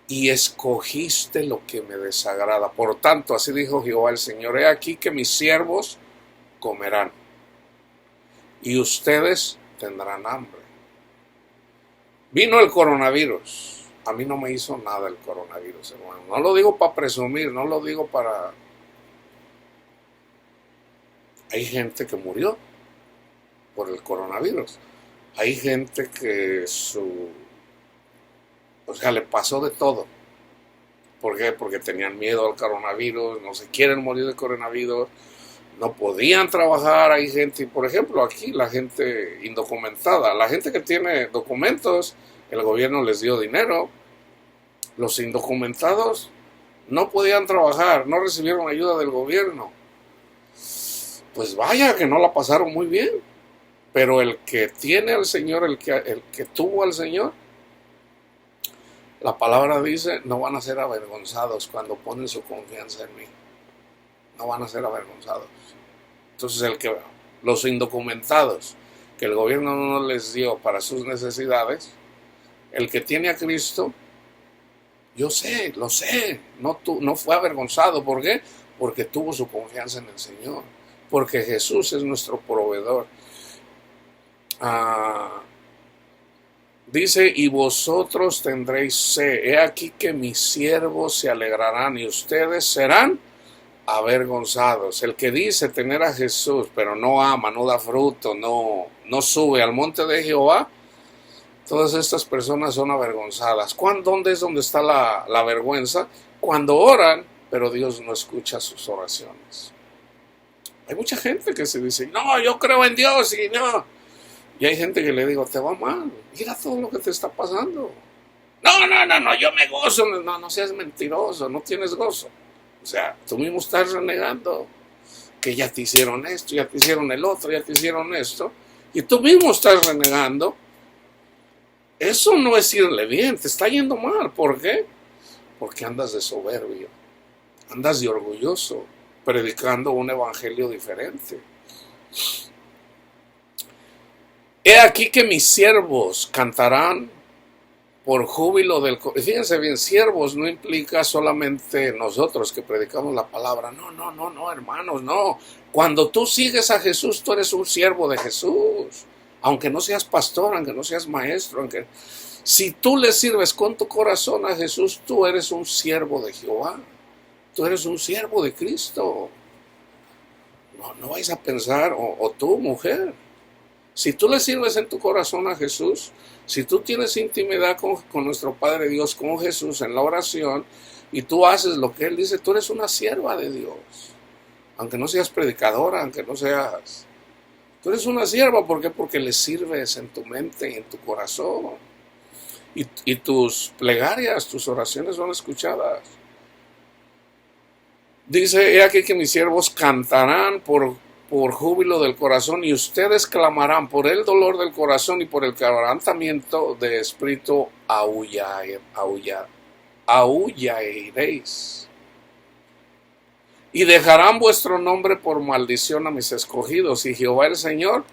Y escogiste lo que me desagrada. Por tanto, así dijo Jehová el Señor: he aquí que mis siervos comerán y ustedes tendrán hambre. Vino el coronavirus. A mí no me hizo nada el coronavirus, hermano. No lo digo para presumir, no lo digo para... Hay gente que murió por el coronavirus. Hay gente que le pasó de todo. ¿Por qué? Porque tenían miedo al coronavirus, no se quieren morir de coronavirus, no podían trabajar. Hay gente, por ejemplo, aquí la gente indocumentada, la gente que tiene documentos, el gobierno les dio dinero. Los indocumentados no podían trabajar, no recibieron ayuda del gobierno. Pues vaya que no la pasaron muy bien. Pero el que tiene al Señor, el que tuvo al Señor, la palabra dice, no van a ser avergonzados cuando ponen su confianza en mí. No van a ser avergonzados. Entonces los indocumentados que el gobierno no les dio para sus necesidades, el que tiene a Cristo, yo sé, lo sé, no fue avergonzado. ¿Por qué? Porque tuvo su confianza en el Señor. Porque Jesús es nuestro proveedor. Dice, y vosotros tendréis sed. He aquí que mis siervos se alegrarán y ustedes serán avergonzados. El que dice tener a Jesús, pero no ama, no da fruto, no sube al monte de Jehová, Todas estas personas son avergonzadas. ¿Dónde es donde está la vergüenza? Cuando oran, pero Dios no escucha sus oraciones. Hay mucha gente que se dice, no, yo creo en Dios y no. Y hay gente que le digo, te va mal, mira todo lo que te está pasando. No, yo me gozo. No seas mentiroso, no tienes gozo. O sea, tú mismo estás renegando que ya te hicieron esto, ya te hicieron el otro, ya te hicieron esto. Y tú mismo estás renegando. Eso no es irle bien, te está yendo mal. ¿Por qué? Porque andas de soberbio, andas de orgulloso, predicando un evangelio diferente. He aquí que mis siervos cantarán por júbilo del corazón. Fíjense bien, siervos no implica solamente nosotros que predicamos la palabra. No, hermanos, no. Cuando tú sigues a Jesús, tú eres un siervo de Jesús. Aunque no seas pastor, aunque no seas maestro, si tú le sirves con tu corazón a Jesús, tú eres un siervo de Jehová. Tú eres un siervo de Cristo. No vais a pensar, o tú, mujer, si tú le sirves en tu corazón a Jesús, si tú tienes intimidad con nuestro Padre Dios, con Jesús en la oración, y tú haces lo que Él dice, tú eres una sierva de Dios. Aunque no seas predicadora, aunque no seas... Tú eres una sierva, ¿por qué? Porque le sirves en tu mente y en tu corazón. Y tus plegarias, tus oraciones son escuchadas. Dice, he aquí que mis siervos cantarán por júbilo del corazón, y ustedes clamarán por el dolor del corazón y por el quebrantamiento de espíritu aullaréis. Y dejarán vuestro nombre por maldición a mis escogidos, y Jehová el Señor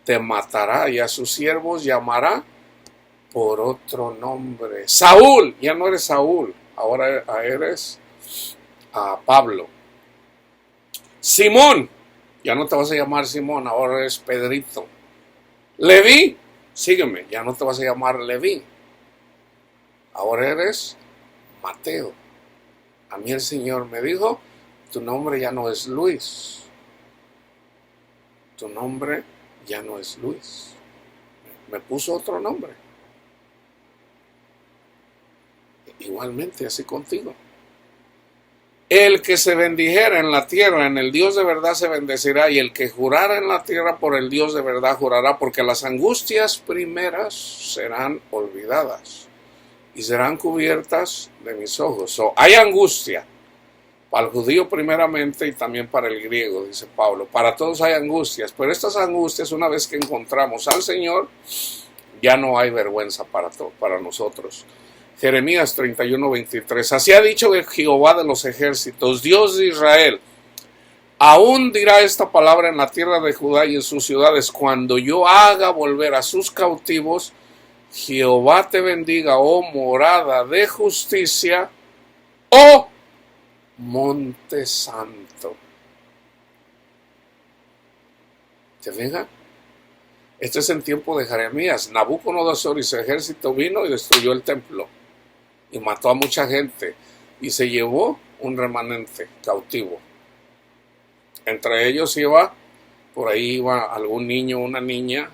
te matará, y a sus siervos llamará por otro nombre. Saúl, ya no eres Saúl, ahora eres Pablo. Simón, ya no te vas a llamar Simón, ahora eres Pedrito. Leví, sígueme, ya no te vas a llamar Leví, ahora eres Mateo. A mí el Señor me dijo, tu nombre ya no es Luis. Tu nombre ya no es Luis. Me puso otro nombre. Igualmente, así contigo. El que se bendijera en la tierra, en el Dios de verdad se bendecirá, y el que jurara en la tierra, por el Dios de verdad jurará, porque las angustias primeras serán olvidadas y serán cubiertas de mis ojos. Hay angustia. Para el judío primeramente y también para el griego, dice Pablo. Para todos hay angustias, pero estas angustias, una vez que encontramos al Señor, ya no hay vergüenza para nosotros. Jeremías 31:23. Así ha dicho Jehová de los ejércitos, Dios de Israel. Aún dirá esta palabra en la tierra de Judá y en sus ciudades, cuando yo haga volver a sus cautivos, Jehová te bendiga, oh morada de justicia, oh monte santo. ¿Se fijan? Esto es en tiempo de Jeremías. Nabucodonosor y su ejército vino y destruyó el templo y mató a mucha gente y se llevó un remanente cautivo. Entre ellos por ahí iba algún niño, una niña,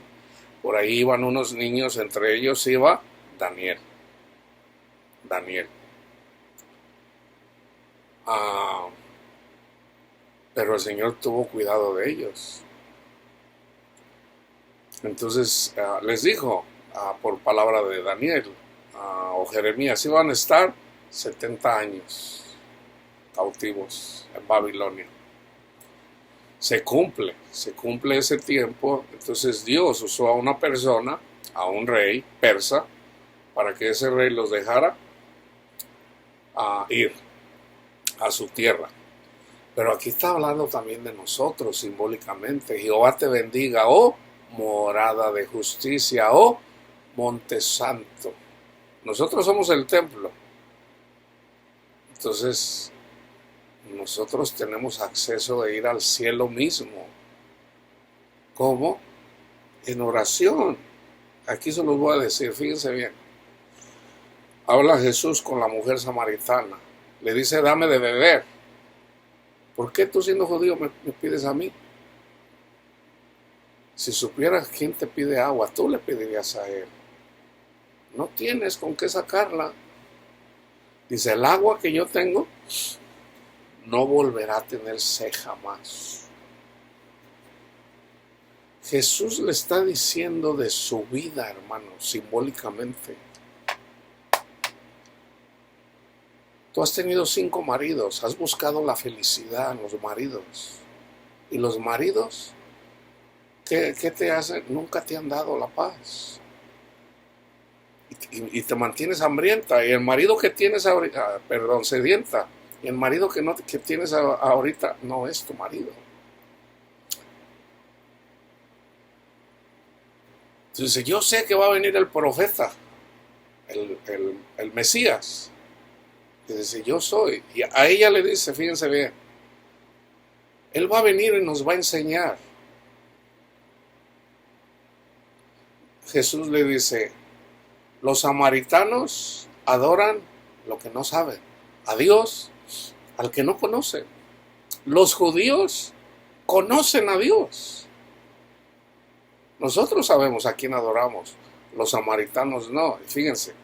por ahí iban unos niños, entre ellos iba Daniel. Pero el Señor tuvo cuidado de ellos. Entonces les dijo, por palabra de Daniel o Jeremías, iban a estar 70 años cautivos en Babilonia. Se cumple ese tiempo. Entonces Dios usó a una persona, a un rey persa, para que ese rey los dejara ir a su tierra. Pero aquí está hablando también de nosotros simbólicamente. Jehová te bendiga, oh morada de justicia, oh monte santo. Nosotros somos el templo. Entonces, nosotros tenemos acceso de ir al cielo mismo. ¿Cómo? En oración. Aquí se los voy a decir, fíjense bien. Habla Jesús con la mujer samaritana. Le dice, dame de beber. ¿Por qué tú, siendo judío, me pides a mí? Si supieras quién te pide agua, tú le pedirías a él. no tienes con qué sacarla. Dice, el agua que yo tengo no volverá a tener sed jamás. Jesús le está diciendo de su vida, hermano, simbólicamente. Tú has tenido 5 maridos, has buscado la felicidad en los maridos. Y los maridos, ¿qué te hacen? Nunca te han dado la paz. Y te mantienes hambrienta. Y el marido que tienes ahorita, sedienta. Y el marido que tienes ahorita no es tu marido. Entonces, yo sé que va a venir el profeta, el Mesías. Y dice, yo soy. Y a ella le dice, fíjense bien, Él va a venir y nos va a enseñar. Jesús le dice, los samaritanos adoran lo que no saben, a Dios, al que no conocen. Los judíos conocen a Dios. Nosotros sabemos a quién adoramos, los samaritanos no, fíjense.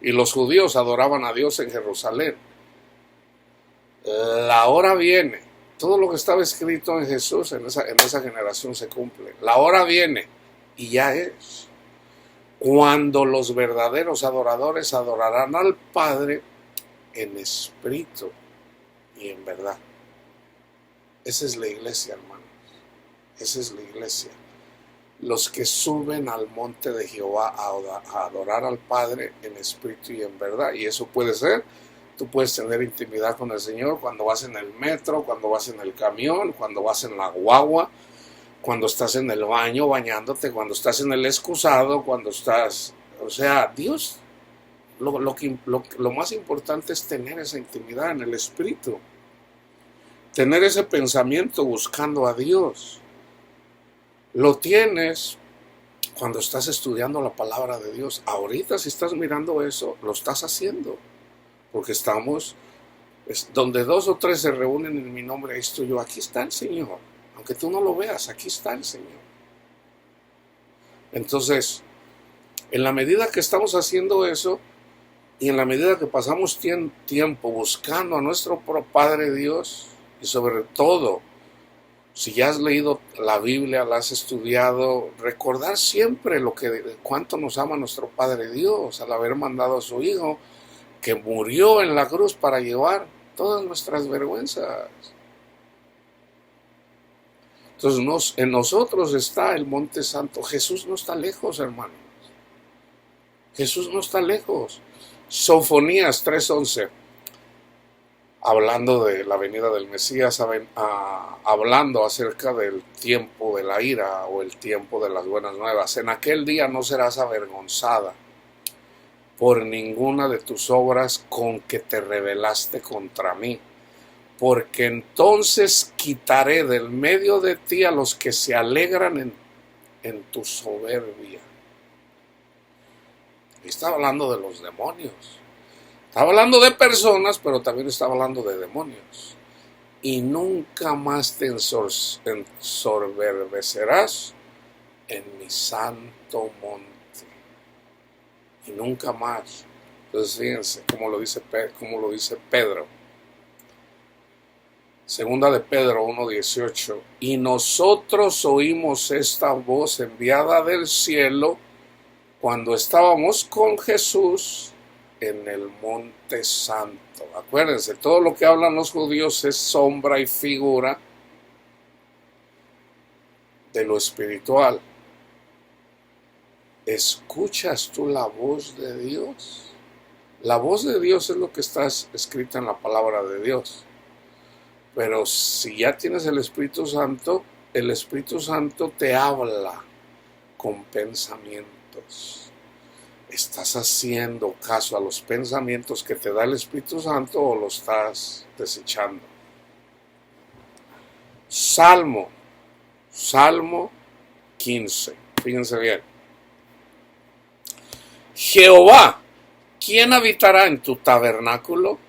Y los judíos adoraban a Dios en Jerusalén. La hora viene. Todo lo que estaba escrito en Jesús en esa generación se cumple. La hora viene y ya es. Cuando los verdaderos adoradores adorarán al Padre en espíritu y en verdad. Esa es la iglesia, hermanos. Esa es la iglesia. Los que suben al monte de Jehová a adorar al Padre en espíritu y en verdad. Y eso puede ser, tú puedes tener intimidad con el Señor cuando vas en el metro, cuando vas en el camión, cuando vas en la guagua, cuando estás en el baño bañándote, cuando estás en el excusado, cuando estás... O sea, Dios, lo más importante es tener esa intimidad en el espíritu. Tener ese pensamiento buscando a Dios. Lo tienes cuando estás estudiando la palabra de Dios. Ahorita si estás mirando eso, lo estás haciendo. Porque estamos, donde 2 o 3 se reúnen en mi nombre, ahí estoy yo. Aquí está el Señor. Aunque tú no lo veas, aquí está el Señor. Entonces, en la medida que estamos haciendo eso, y en la medida que pasamos tiempo buscando a nuestro Padre Dios, y sobre todo, si ya has leído la Biblia, la has estudiado, recordar siempre cuánto nos ama nuestro Padre Dios al haber mandado a su Hijo, que murió en la cruz para llevar todas nuestras vergüenzas. Entonces en nosotros está el Monte Santo. Jesús no está lejos, hermanos. Jesús no está lejos. Sofonías 3:11. Hablando de la venida del Mesías, hablando acerca del tiempo de la ira o el tiempo de las buenas nuevas. En aquel día no serás avergonzada por ninguna de tus obras con que te rebelaste contra mí, porque entonces quitaré del medio de ti a los que se alegran en tu soberbia. Y está hablando de los demonios. Estaba hablando de personas, pero también estaba hablando de demonios. Y nunca más te ensoberbecerás en mi santo monte. Y nunca más. Entonces fíjense cómo lo dice Pedro. Segunda de Pedro 1:18. Y nosotros oímos esta voz enviada del cielo cuando estábamos con Jesús en el monte santo. Acuérdense, todo lo que hablan los judíos es sombra y figura de lo espiritual. ¿Escuchas tú la voz de Dios? La voz de Dios es lo que está escrito en la palabra de Dios. Pero si ya tienes el Espíritu Santo te habla con pensamientos. ¿Estás haciendo caso a los pensamientos que te da el Espíritu Santo o lo estás desechando? Salmo 15. Fíjense bien. Jehová, ¿quién habitará en tu tabernáculo?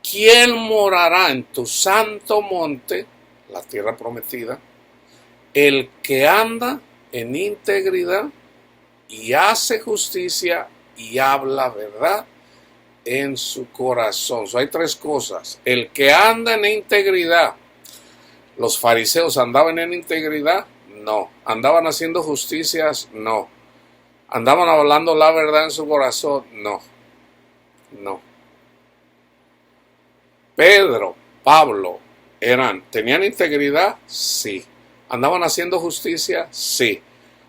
¿Quién morará en tu santo monte, la tierra prometida? El que anda en integridad y hace justicia y habla verdad en su corazón. Hay tres cosas. El que anda en integridad. ¿Los fariseos andaban en integridad? No. ¿Andaban haciendo justicias? No. ¿Andaban hablando la verdad en su corazón? No. No. Pedro, Pablo, ¿tenían integridad? Sí. ¿Andaban haciendo justicia? Sí.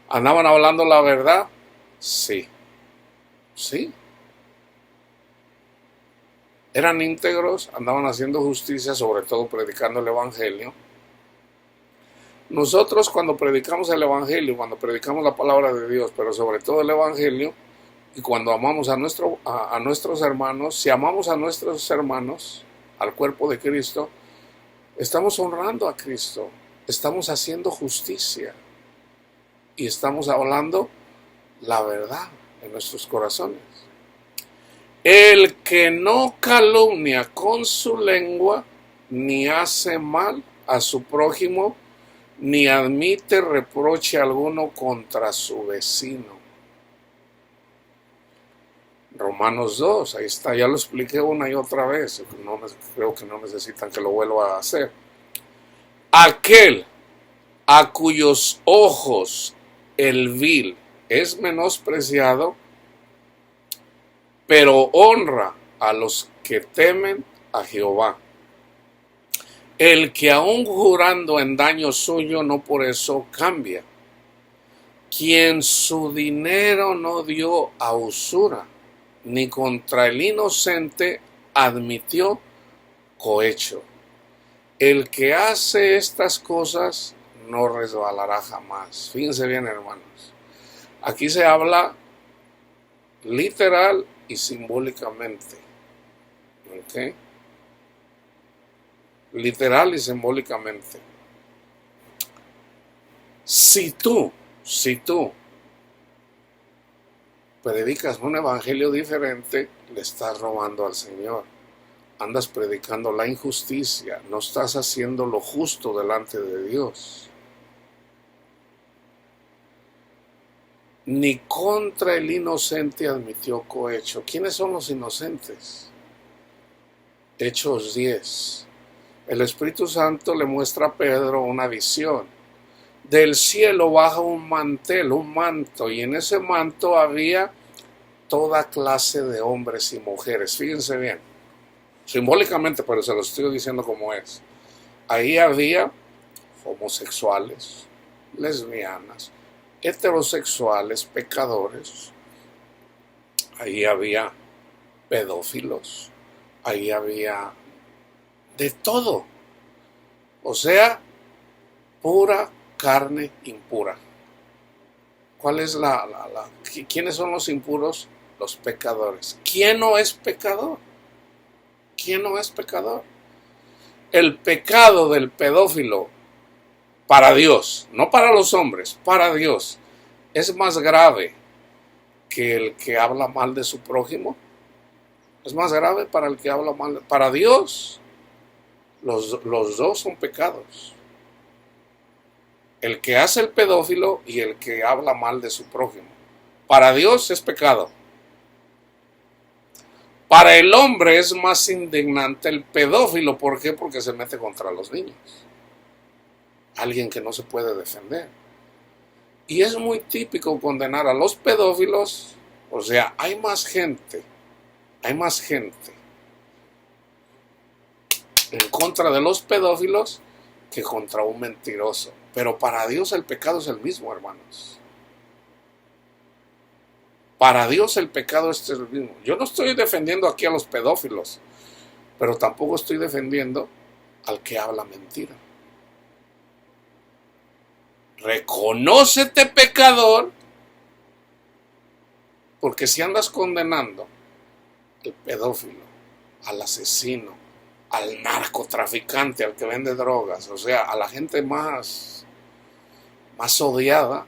¿Andaban hablando la verdad? Sí. Sí. Eran íntegros, andaban haciendo justicia, sobre todo predicando el Evangelio. Nosotros cuando predicamos el Evangelio, cuando predicamos la palabra de Dios, pero sobre todo el Evangelio, y cuando amamos a nuestros hermanos, si amamos a nuestros hermanos, al cuerpo de Cristo, estamos honrando a Cristo, estamos haciendo justicia y estamos hablando la verdad en nuestros corazones. El que no calumnia con su lengua, ni hace mal a su prójimo, ni admite reproche alguno contra su vecino. Romanos 2, ahí está, ya lo expliqué una y otra vez, creo que no necesitan que lo vuelva a hacer. Aquel a cuyos ojos el vil es menospreciado, pero honra a los que temen a Jehová. El que aun jurando en daño suyo no por eso cambia. Quien su dinero no dio a usura, ni contra el inocente admitió cohecho. El que hace estas cosas no resbalará jamás. Fíjense bien, hermanos. Aquí se habla literal y simbólicamente. ¿Ok? Literal y simbólicamente. Si tú predicas un evangelio diferente, le estás robando al Señor. Andas predicando la injusticia, no estás haciendo lo justo delante de Dios. Ni contra el inocente admitió cohecho. ¿Quiénes son los inocentes? Hechos 10. El Espíritu Santo le muestra a Pedro una visión. Del cielo baja un mantel, un manto, y en ese manto había toda clase de hombres y mujeres. Fíjense bien, simbólicamente, pero se lo estoy diciendo como es. Ahí había homosexuales, lesbianas, heterosexuales, pecadores. Ahí había pedófilos. Ahí había de todo. O sea, pura carne impura. ¿Cuál es quiénes son los impuros? Los pecadores. ¿Quién no es pecador? ¿Quién no es pecador? El pecado del pedófilo para Dios, no para los hombres, para Dios, es más grave que el que habla mal de su prójimo. Es más grave para el que habla mal. Para Dios, los dos son pecados. El que hace el pedófilo y el que habla mal de su prójimo. Para Dios es pecado. Para el hombre es más indignante el pedófilo. ¿Por qué? Porque se mete contra los niños. Alguien que no se puede defender. Y es muy típico condenar a los pedófilos. O sea, hay más gente en contra de los pedófilos que contra un mentiroso. Pero para Dios el pecado es el mismo, hermanos. Para Dios el pecado es el mismo. Yo no estoy defendiendo aquí a los pedófilos, pero tampoco estoy defendiendo al que habla mentira. Reconócete pecador, porque si andas condenando al pedófilo, al asesino, al narcotraficante, al que vende drogas, o sea, a la gente más odiada,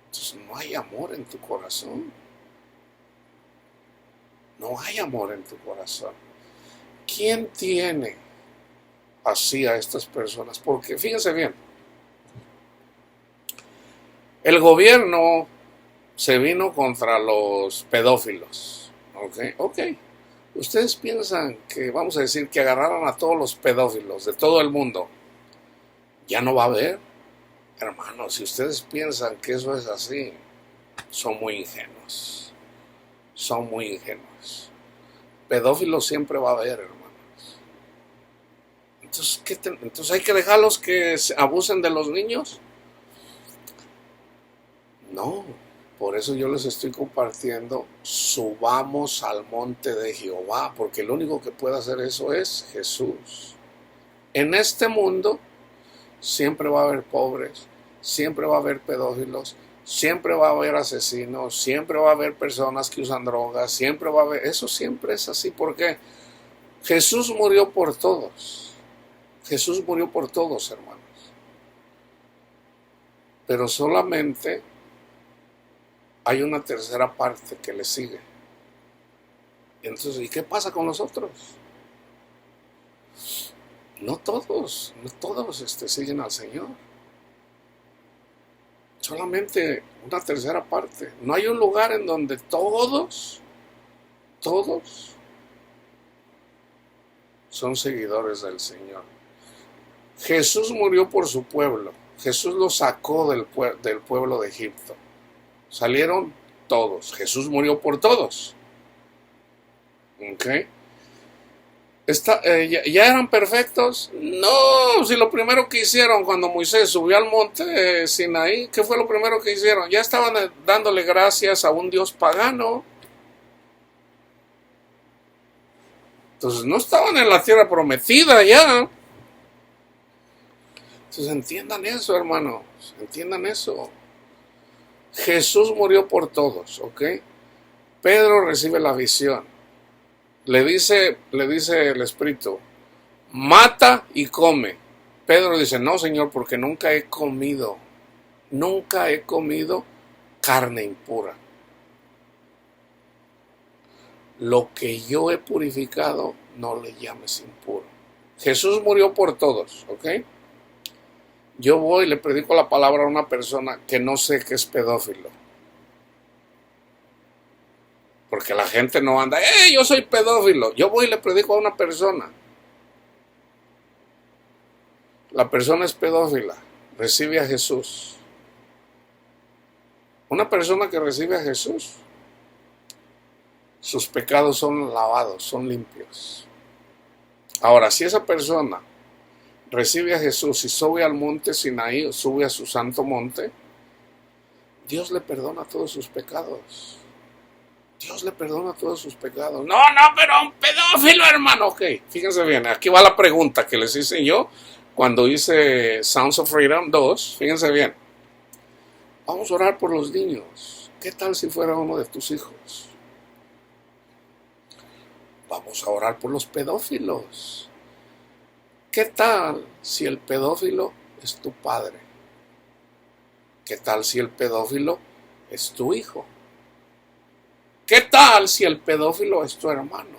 entonces no hay amor en tu corazón. No hay amor en tu corazón. ¿Quién tiene así a estas personas? Porque fíjense bien, El gobierno se vino contra los pedófilos. Ok. Ustedes piensan que, vamos a decir, que agarraron a todos los pedófilos de todo el mundo. Ya no va a haber. Hermanos, si ustedes piensan que eso es así, son muy ingenuos. Son muy ingenuos. Pedófilos siempre va a haber, hermanos. Entonces, entonces hay que dejarlos que abusen de los niños. No, por eso yo les estoy compartiendo, subamos al monte de Jehová, porque el único que puede hacer eso es Jesús. En este mundo siempre va a haber pobres, siempre va a haber pedófilos, siempre va a haber asesinos, siempre va a haber personas que usan drogas, siempre va a haber, eso siempre es así, porque Jesús murió por todos. Jesús murió por todos, hermanos. Pero solamente hay una tercera parte que le sigue. Entonces, ¿y qué pasa con los otros? No todos siguen al Señor. Solamente una tercera parte. No hay un lugar en donde todos son seguidores del Señor. Jesús murió por su pueblo. Jesús lo sacó del pueblo de Egipto. Salieron todos. Jesús murió por todos. ¿Ok? ¿Ya eran perfectos? No, si lo primero que hicieron cuando Moisés subió al monte Sinaí, ¿qué fue lo primero que hicieron? Ya estaban dándole gracias a un Dios pagano. Entonces no estaban en la tierra prometida ya. Entonces entiendan eso, hermanos, entiendan eso. Jesús murió por todos, ¿ok? Pedro recibe la visión. Le dice el Espíritu, mata y come. Pedro dice, no, Señor, porque nunca he comido carne impura. Lo que yo he purificado, no le llames impuro. Jesús murió por todos, ¿ok? Yo voy y le predico la palabra a una persona que no sé que es pedófilo. Porque la gente no anda, yo soy pedófilo. Yo voy y le predico a una persona. La persona es pedófila, recibe a Jesús. Una persona que recibe a Jesús, sus pecados son lavados, son limpios. Ahora, si esa persona recibe a Jesús y sube al monte Sinaí, o sube a su santo monte, Dios le perdona todos sus pecados. Dios le perdona todos sus pecados. No, pero un pedófilo, hermano. Ok, fíjense bien, aquí va la pregunta que les hice yo cuando hice Sounds of Freedom 2. Fíjense bien. Vamos a orar por los niños. ¿Qué tal si fuera uno de tus hijos? Vamos a orar por los pedófilos. ¿Qué tal si el pedófilo es tu padre? ¿Qué tal si el pedófilo es tu hijo? ¿Qué tal si el pedófilo es tu hermano,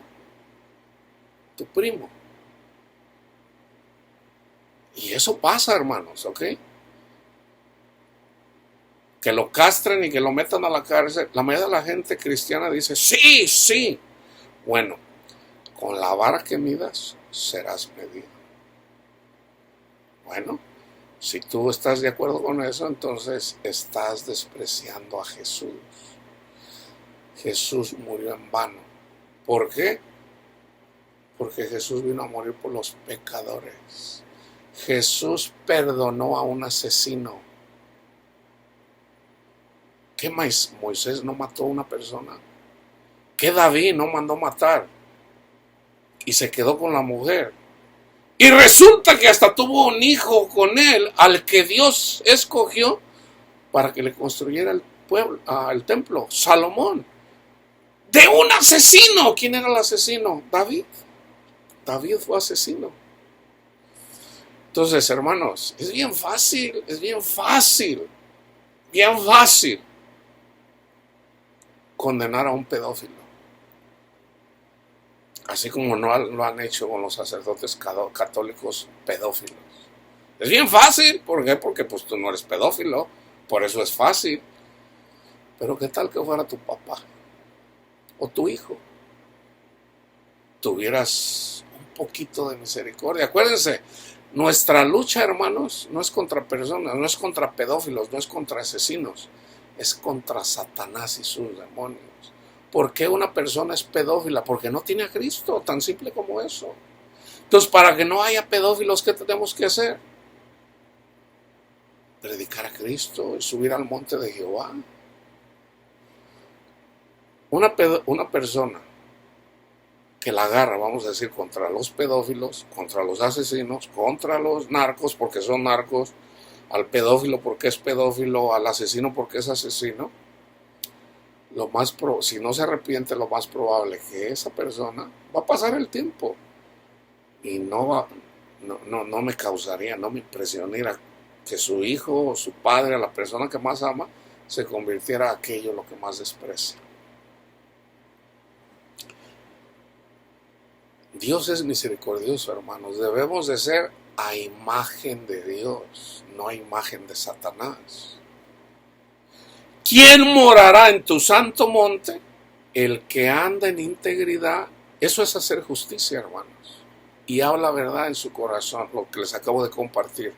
tu primo? Y eso pasa, hermanos, ¿ok? Que lo castren y que lo metan a la cárcel. La mayoría de la gente cristiana dice, sí. Bueno, con la vara que midas, serás medido. Bueno, si tú estás de acuerdo con eso, entonces estás despreciando a Jesús. Jesús murió en vano. ¿Por qué? Porque Jesús vino a morir por los pecadores. Jesús perdonó a un asesino. ¿Qué Moisés no mató a una persona? ¿Qué David no mandó matar? Y se quedó con la mujer. Y resulta que hasta tuvo un hijo con él, al que Dios escogió para que le construyera el templo, Salomón. De un asesino. ¿Quién era el asesino? David. David fue asesino. Entonces, hermanos, es bien fácil condenar a un pedófilo. Así como no lo han hecho con los sacerdotes católicos pedófilos. Es bien fácil. ¿Por qué? Porque pues tú no eres pedófilo. Por eso es fácil. Pero ¿qué tal que fuera tu papá o tu hijo? Tuvieras un poquito de misericordia. Acuérdense, nuestra lucha, hermanos, no es contra personas, no es contra pedófilos, no es contra asesinos, es contra Satanás y sus demonios. ¿Por qué una persona es pedófila? Porque no tiene a Cristo, tan simple como eso. Entonces, para que no haya pedófilos, ¿qué tenemos que hacer? Predicar a Cristo y subir al monte de Jehová. Una persona que la agarra, vamos a decir, contra los pedófilos, contra los asesinos, contra los narcos, porque son narcos, al pedófilo porque es pedófilo, al asesino porque es asesino, si no se arrepiente, lo más probable es que esa persona va a pasar el tiempo y no me causaría, no me impresionaría que su hijo o su padre, la persona que más ama, se convirtiera en aquello lo que más desprecia. Dios es misericordioso, hermanos. Debemos de ser a imagen de Dios, no a imagen de Satanás. ¿Quién morará en tu santo monte? El que anda en integridad. Eso es hacer justicia, hermanos. Y habla verdad en su corazón, lo que les acabo de compartir.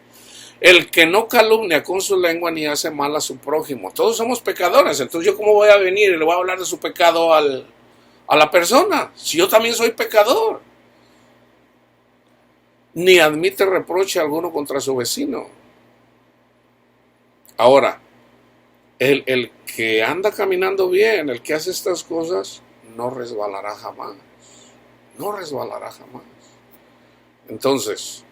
El que no calumnia con su lengua ni hace mal a su prójimo. Todos somos pecadores, entonces yo cómo voy a venir y le voy a hablar de su pecado a la persona, si yo también soy pecador. Ni admite reproche alguno contra su vecino. Ahora, el que anda caminando bien, el que hace estas cosas, no resbalará jamás. No resbalará jamás. Entonces,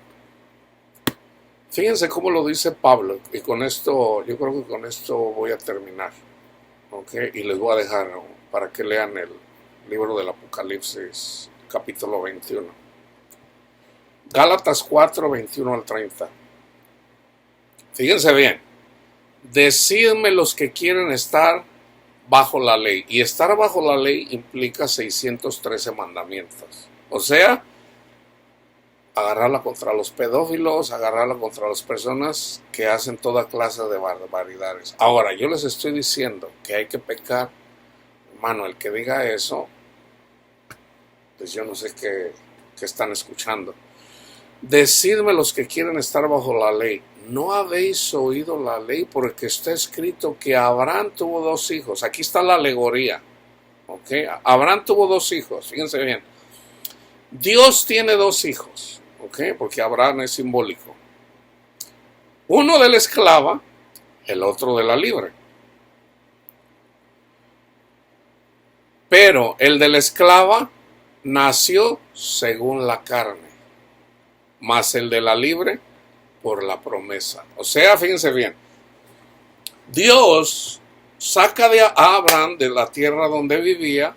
fíjense cómo lo dice Pablo, y con esto, yo creo que con esto voy a terminar, ¿ok? Y les voy a dejar para que lean el libro del Apocalipsis, capítulo 21. Gálatas 4, 21 al 30. Fíjense bien. Decidme los que quieren estar bajo la ley. Y estar bajo la ley implica 613 mandamientos. O sea, agarrarla contra los pedófilos, agarrarla contra las personas que hacen toda clase de barbaridades. Ahora, yo les estoy diciendo que hay que pecar. Hermano, el que diga eso, pues yo no sé qué están escuchando. Decidme los que quieren estar bajo la ley. ¿No habéis oído la ley? Porque está escrito que Abraham tuvo 2 hijos. Aquí está la alegoría. ¿Okay? Abraham tuvo 2 hijos. Fíjense bien. Dios tiene 2 hijos. ¿Okay? Porque Abraham es simbólico. Uno de la esclava, el otro de la libre. Pero el de la esclava nació según la carne, más el de la libre por la promesa. O sea, fíjense bien, Dios saca a Abraham de la tierra donde vivía,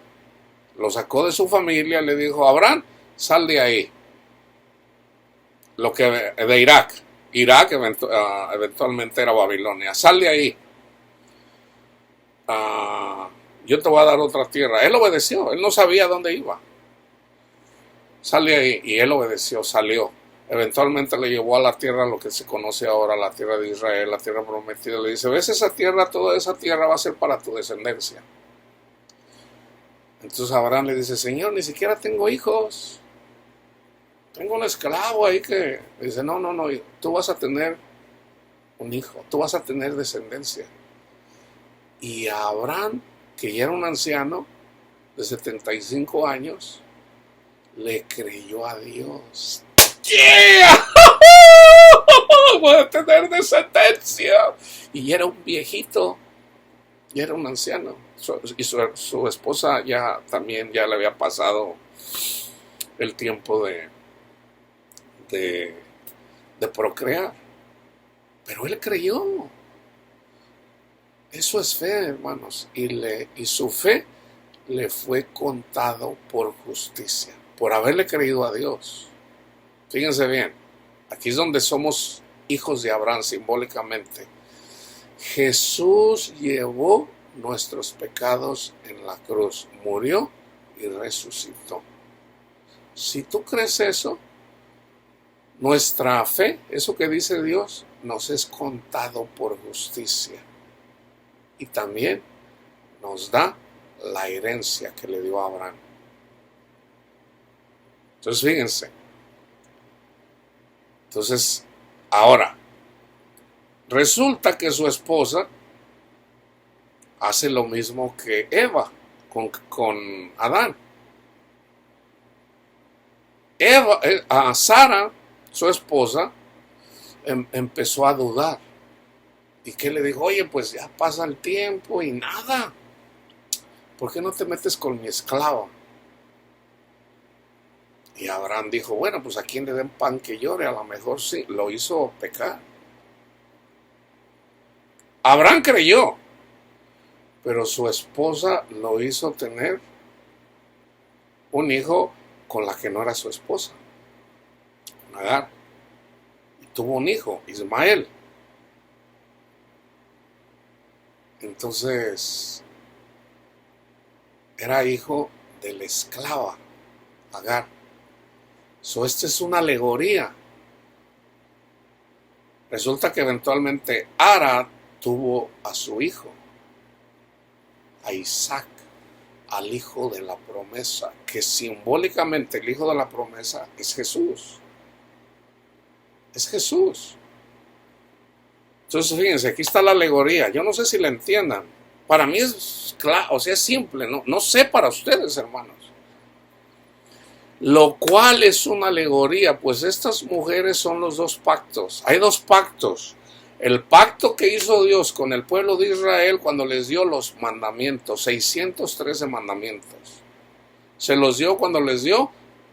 lo sacó de su familia, le dijo: Abraham, sal de ahí. De Irak. Irak eventualmente era Babilonia. Sal de ahí. Yo te voy a dar otra tierra. Él obedeció, él no sabía dónde iba. Sal de ahí. Y él obedeció, salió. Eventualmente le llevó a la tierra, lo que se conoce ahora, la tierra de Israel, la tierra prometida. Le dice: ¿ves esa tierra? Toda esa tierra va a ser para tu descendencia. Entonces Abraham le dice: Señor, ni siquiera tengo hijos. Tengo un esclavo ahí que dice: no, tú vas a tener un hijo, tú vas a tener descendencia. Y a Abraham, que ya era un anciano de 75 años, le creyó a Dios. ¡Yeah! Voy a tener descendencia. Y era un viejito, y era un anciano. Y su esposa ya le había pasado el tiempo de procrear. Pero él creyó. Eso es fe, hermanos. Y su fe le fue contado por justicia, por haberle creído a Dios. Fíjense bien, aquí es donde somos hijos de Abraham simbólicamente. Jesús llevó nuestros pecados en la cruz, murió y resucitó. Si tú crees eso, nuestra fe, eso que dice Dios, nos es contado por justicia. Y también nos da la herencia que le dio a Abraham. Entonces fíjense. Entonces, ahora, resulta que su esposa hace lo mismo que Eva con Adán. A Sara, su esposa, empezó a dudar. ¿Y qué le dijo? Oye, pues ya pasa el tiempo y nada. ¿Por qué no te metes con mi esclava? Y Abraham dijo, bueno, pues a quien le den pan que llore, a lo mejor sí, lo hizo pecar. Abraham creyó, pero su esposa lo hizo tener un hijo con la que no era su esposa, con Agar. Y tuvo un hijo, Ismael. Entonces, era hijo de la esclava, Agar. Esta es una alegoría. Resulta que eventualmente Ara tuvo a su hijo, a Isaac, al hijo de la promesa, que simbólicamente el hijo de la promesa es Jesús. Es Jesús. Entonces, fíjense, aquí está la alegoría. Yo no sé si la entiendan. Para mí es claro, o sea, es simple. No sé para ustedes, hermanos. Lo cual es una alegoría, pues estas mujeres son los dos pactos. Hay dos pactos. El pacto que hizo Dios con el pueblo de Israel cuando les dio los mandamientos, 613 mandamientos. Se los dio cuando les dio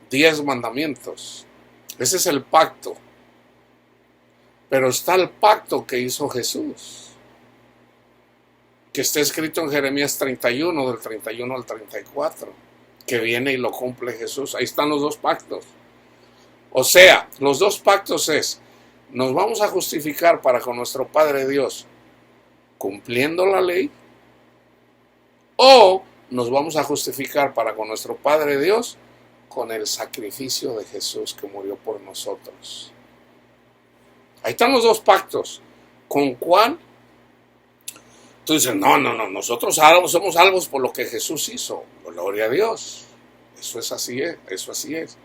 10 mandamientos. Ese es el pacto. Pero está el pacto que hizo Jesús, que está escrito en Jeremías 31, del 31 al 34, que viene y lo cumple Jesús. Ahí están los dos pactos. O sea, los dos pactos es, nos vamos a justificar para con nuestro Padre Dios cumpliendo la ley, o nos vamos a justificar para con nuestro Padre Dios con el sacrificio de Jesús que murió por nosotros. Ahí están los dos pactos. ¿Con cuál? Tú dices, no, nosotros somos salvos por lo que Jesús hizo. Gloria a Dios. Eso es así, eso así es.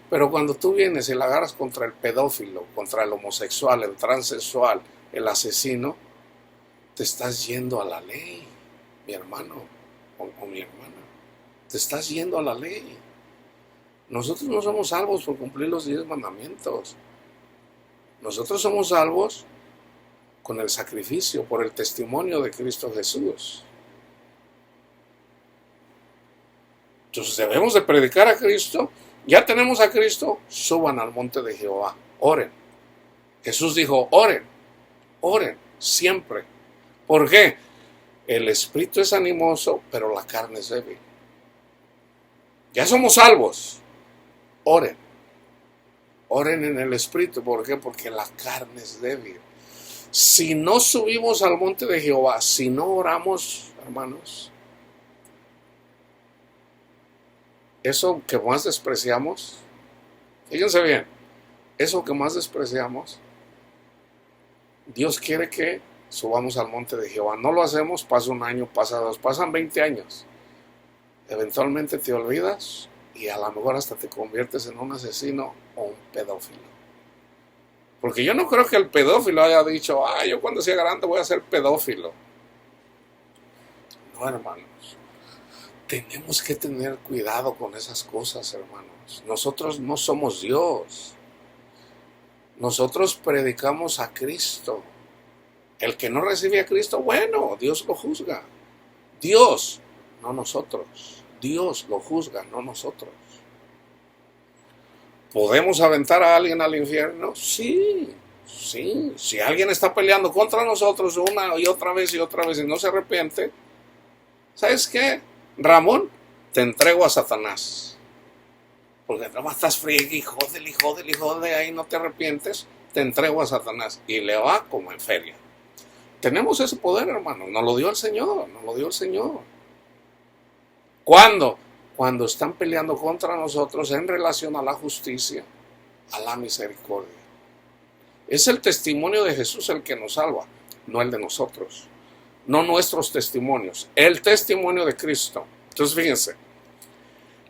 Pero cuando tú vienes y la agarras contra el pedófilo, contra el homosexual, el transexual, el asesino, te estás yendo a la ley, mi hermano o mi hermana. Te estás yendo a la ley. Nosotros no somos salvos por cumplir los 10 mandamientos. Nosotros somos salvos con el sacrificio, por el testimonio de Cristo Jesús. Entonces debemos de predicar a Cristo. Ya tenemos a Cristo, suban al monte de Jehová, oren. Jesús dijo, oren siempre. ¿Por qué? El espíritu es animoso, pero la carne es débil. Ya somos salvos, oren. Oren en el espíritu. ¿Por qué? Porque la carne es débil. Si no subimos al monte de Jehová, si no oramos, hermanos, eso que más despreciamos, fíjense bien, eso que más despreciamos, Dios quiere que subamos al monte de Jehová. No lo hacemos, pasa un año, pasa 2, pasan 20 años. Eventualmente te olvidas y a lo mejor hasta te conviertes en un asesino o un pedófilo. Porque yo no creo que el pedófilo haya dicho, yo cuando sea grande voy a ser pedófilo. No, hermanos. Tenemos que tener cuidado con esas cosas, hermanos. Nosotros no somos Dios. Nosotros predicamos a Cristo. El que no recibe a Cristo, bueno, Dios lo juzga. Dios, no nosotros. Dios lo juzga, no nosotros. ¿Podemos aventar a alguien al infierno? Sí. Si alguien está peleando contra nosotros una y otra vez y no se arrepiente, ¿sabes qué? Ramón, te entrego a Satanás. Porque nomás estás friegue y jode, ahí no te arrepientes, te entrego a Satanás. Y le va como en feria. Tenemos ese poder, hermano. Nos lo dio el Señor. ¿Cuándo? Cuando están peleando contra nosotros en relación a la justicia, a la misericordia. Es el testimonio de Jesús el que nos salva, no el de nosotros. No nuestros testimonios, el testimonio de Cristo. Entonces fíjense,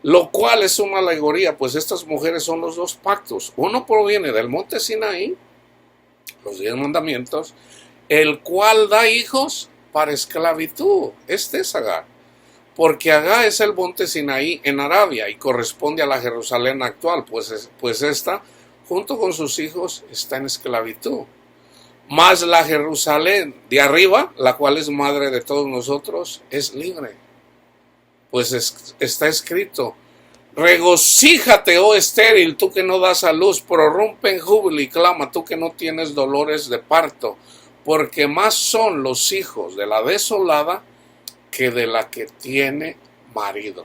lo cual es una alegoría, pues estas mujeres son los dos pactos. Uno proviene del monte Sinaí, los 10 mandamientos, el cual da hijos para esclavitud. Este es Agar, porque Agar es el monte Sinaí en Arabia y corresponde a la Jerusalén actual, pues esta, junto con sus hijos, está en esclavitud. Mas la Jerusalén de arriba, la cual es madre de todos nosotros, es libre. Pues está escrito: regocíjate, oh estéril, tú que no das a luz, prorrumpe en júbilo y clama, tú que no tienes dolores de parto, porque más son los hijos de la desolada que de la que tiene marido.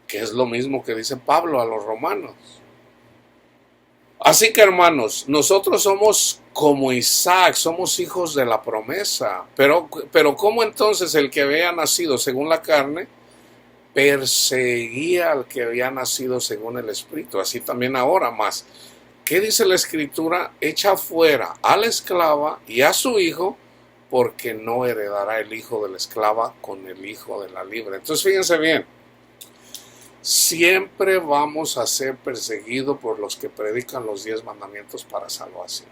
Que es lo mismo que dice Pablo a los romanos. Así que, hermanos, nosotros somos como Isaac, somos hijos de la promesa. Pero ¿cómo entonces el que había nacido según la carne perseguía al que había nacido según el Espíritu? Así también ahora más. ¿Qué dice la Escritura? Echa fuera a la esclava y a su hijo, porque no heredará el hijo de la esclava con el hijo de la libre. Entonces fíjense bien. Siempre vamos a ser perseguidos por los que predican los 10 mandamientos para salvación.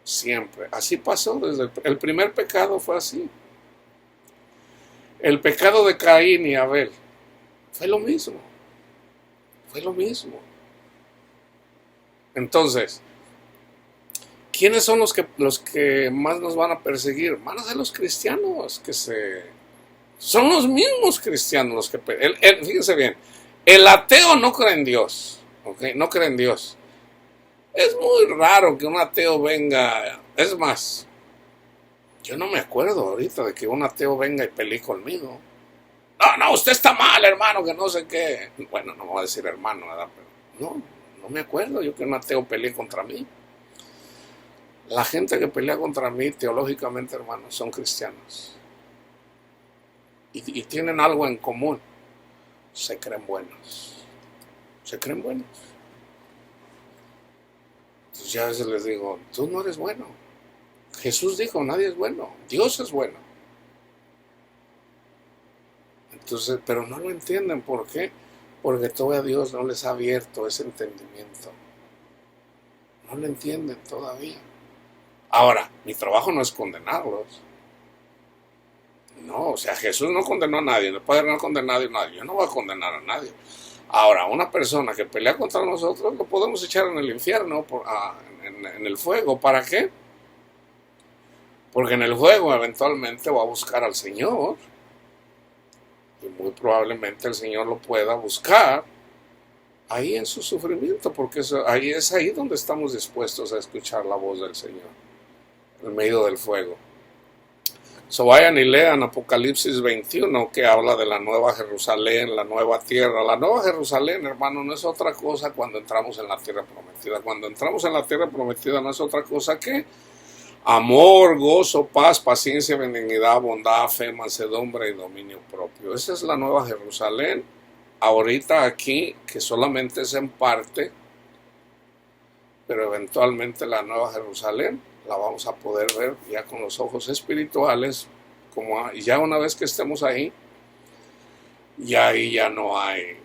Siempre. Así pasó desde el primer pecado, fue así. El pecado de Caín y Abel fue lo mismo. Fue lo mismo. Entonces, ¿quiénes son los que más nos van a perseguir? Van a ser los cristianos son los mismos cristianos los que... fíjense bien, el ateo no cree en Dios, ¿okay? No cree en Dios. Es muy raro que un ateo venga, es más, yo no me acuerdo ahorita de que un ateo venga y pelee conmigo. No, usted está mal, hermano, que no sé qué. Bueno, no me voy a decir hermano, ¿verdad? Pero no me acuerdo yo que un ateo pelee contra mí. La gente que pelea contra mí, teológicamente, hermanos, son cristianos. Y tienen algo en común: se creen buenos. Entonces ya a veces les digo: tú no eres bueno. Jesús dijo: nadie es bueno, Dios es bueno. Entonces, pero no lo entienden. ¿Por qué? Porque todavía Dios no les ha abierto ese entendimiento. No lo entienden todavía. Ahora, mi trabajo no es condenarlos. No, o sea, Jesús no condenó a nadie, el Padre no ha condenado a nadie, yo no voy a condenar a nadie. Ahora, una persona que pelea contra nosotros, lo podemos echar en el infierno, en el fuego. ¿Para qué? Porque en el fuego eventualmente va a buscar al Señor, y muy probablemente el Señor lo pueda buscar ahí en su sufrimiento, porque es ahí donde estamos dispuestos a escuchar la voz del Señor, en medio del fuego. Vayan y lean Apocalipsis 21, que habla de la nueva Jerusalén, la nueva tierra. La nueva Jerusalén, hermano, no es otra cosa cuando entramos en la tierra prometida. Cuando entramos en la tierra prometida no es otra cosa que amor, gozo, paz, paciencia, benignidad, bondad, fe, mansedumbre y dominio propio. Esa es la nueva Jerusalén. Ahorita aquí, que solamente es en parte, pero eventualmente la nueva Jerusalén la vamos a poder ver ya con los ojos espirituales, y ya una vez que estemos ahí, ya ahí ya no hay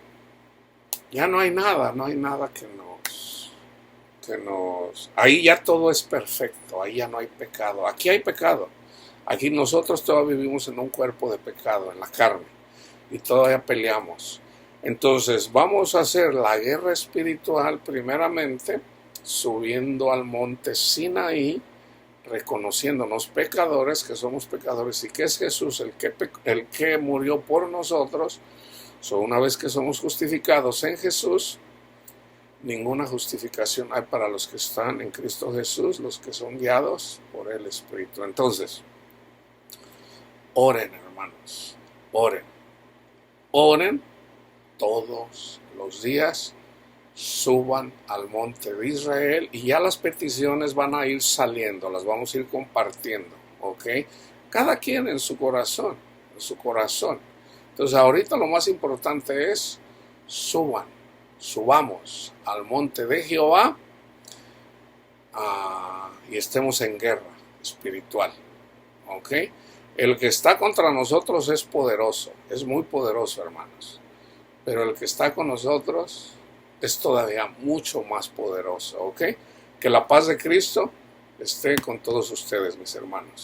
nada ahí ya todo es perfecto, ahí ya no hay pecado. Aquí hay pecado, aquí nosotros todavía vivimos en un cuerpo de pecado, en la carne, y todavía peleamos. Entonces vamos a hacer la guerra espiritual primeramente subiendo al monte Sinaí, reconociéndonos pecadores, que somos pecadores, y que es Jesús el que murió por nosotros. Una vez que somos justificados en Jesús, ninguna justificación hay para los que están en Cristo Jesús, los que son guiados por el Espíritu. Entonces, oren, hermanos, oren todos los días. Suban al monte de Israel y ya las peticiones van a ir saliendo, las vamos a ir compartiendo, ¿ok? Cada quien en su corazón. Entonces ahorita lo más importante es suban subamos al monte de Jehová y estemos en guerra espiritual. ¿Ok? El que está contra nosotros es poderoso, es muy poderoso, hermanos. Pero el que está con nosotros es todavía mucho más poderoso. ¿Ok? Que la paz de Cristo esté con todos ustedes, mis hermanos.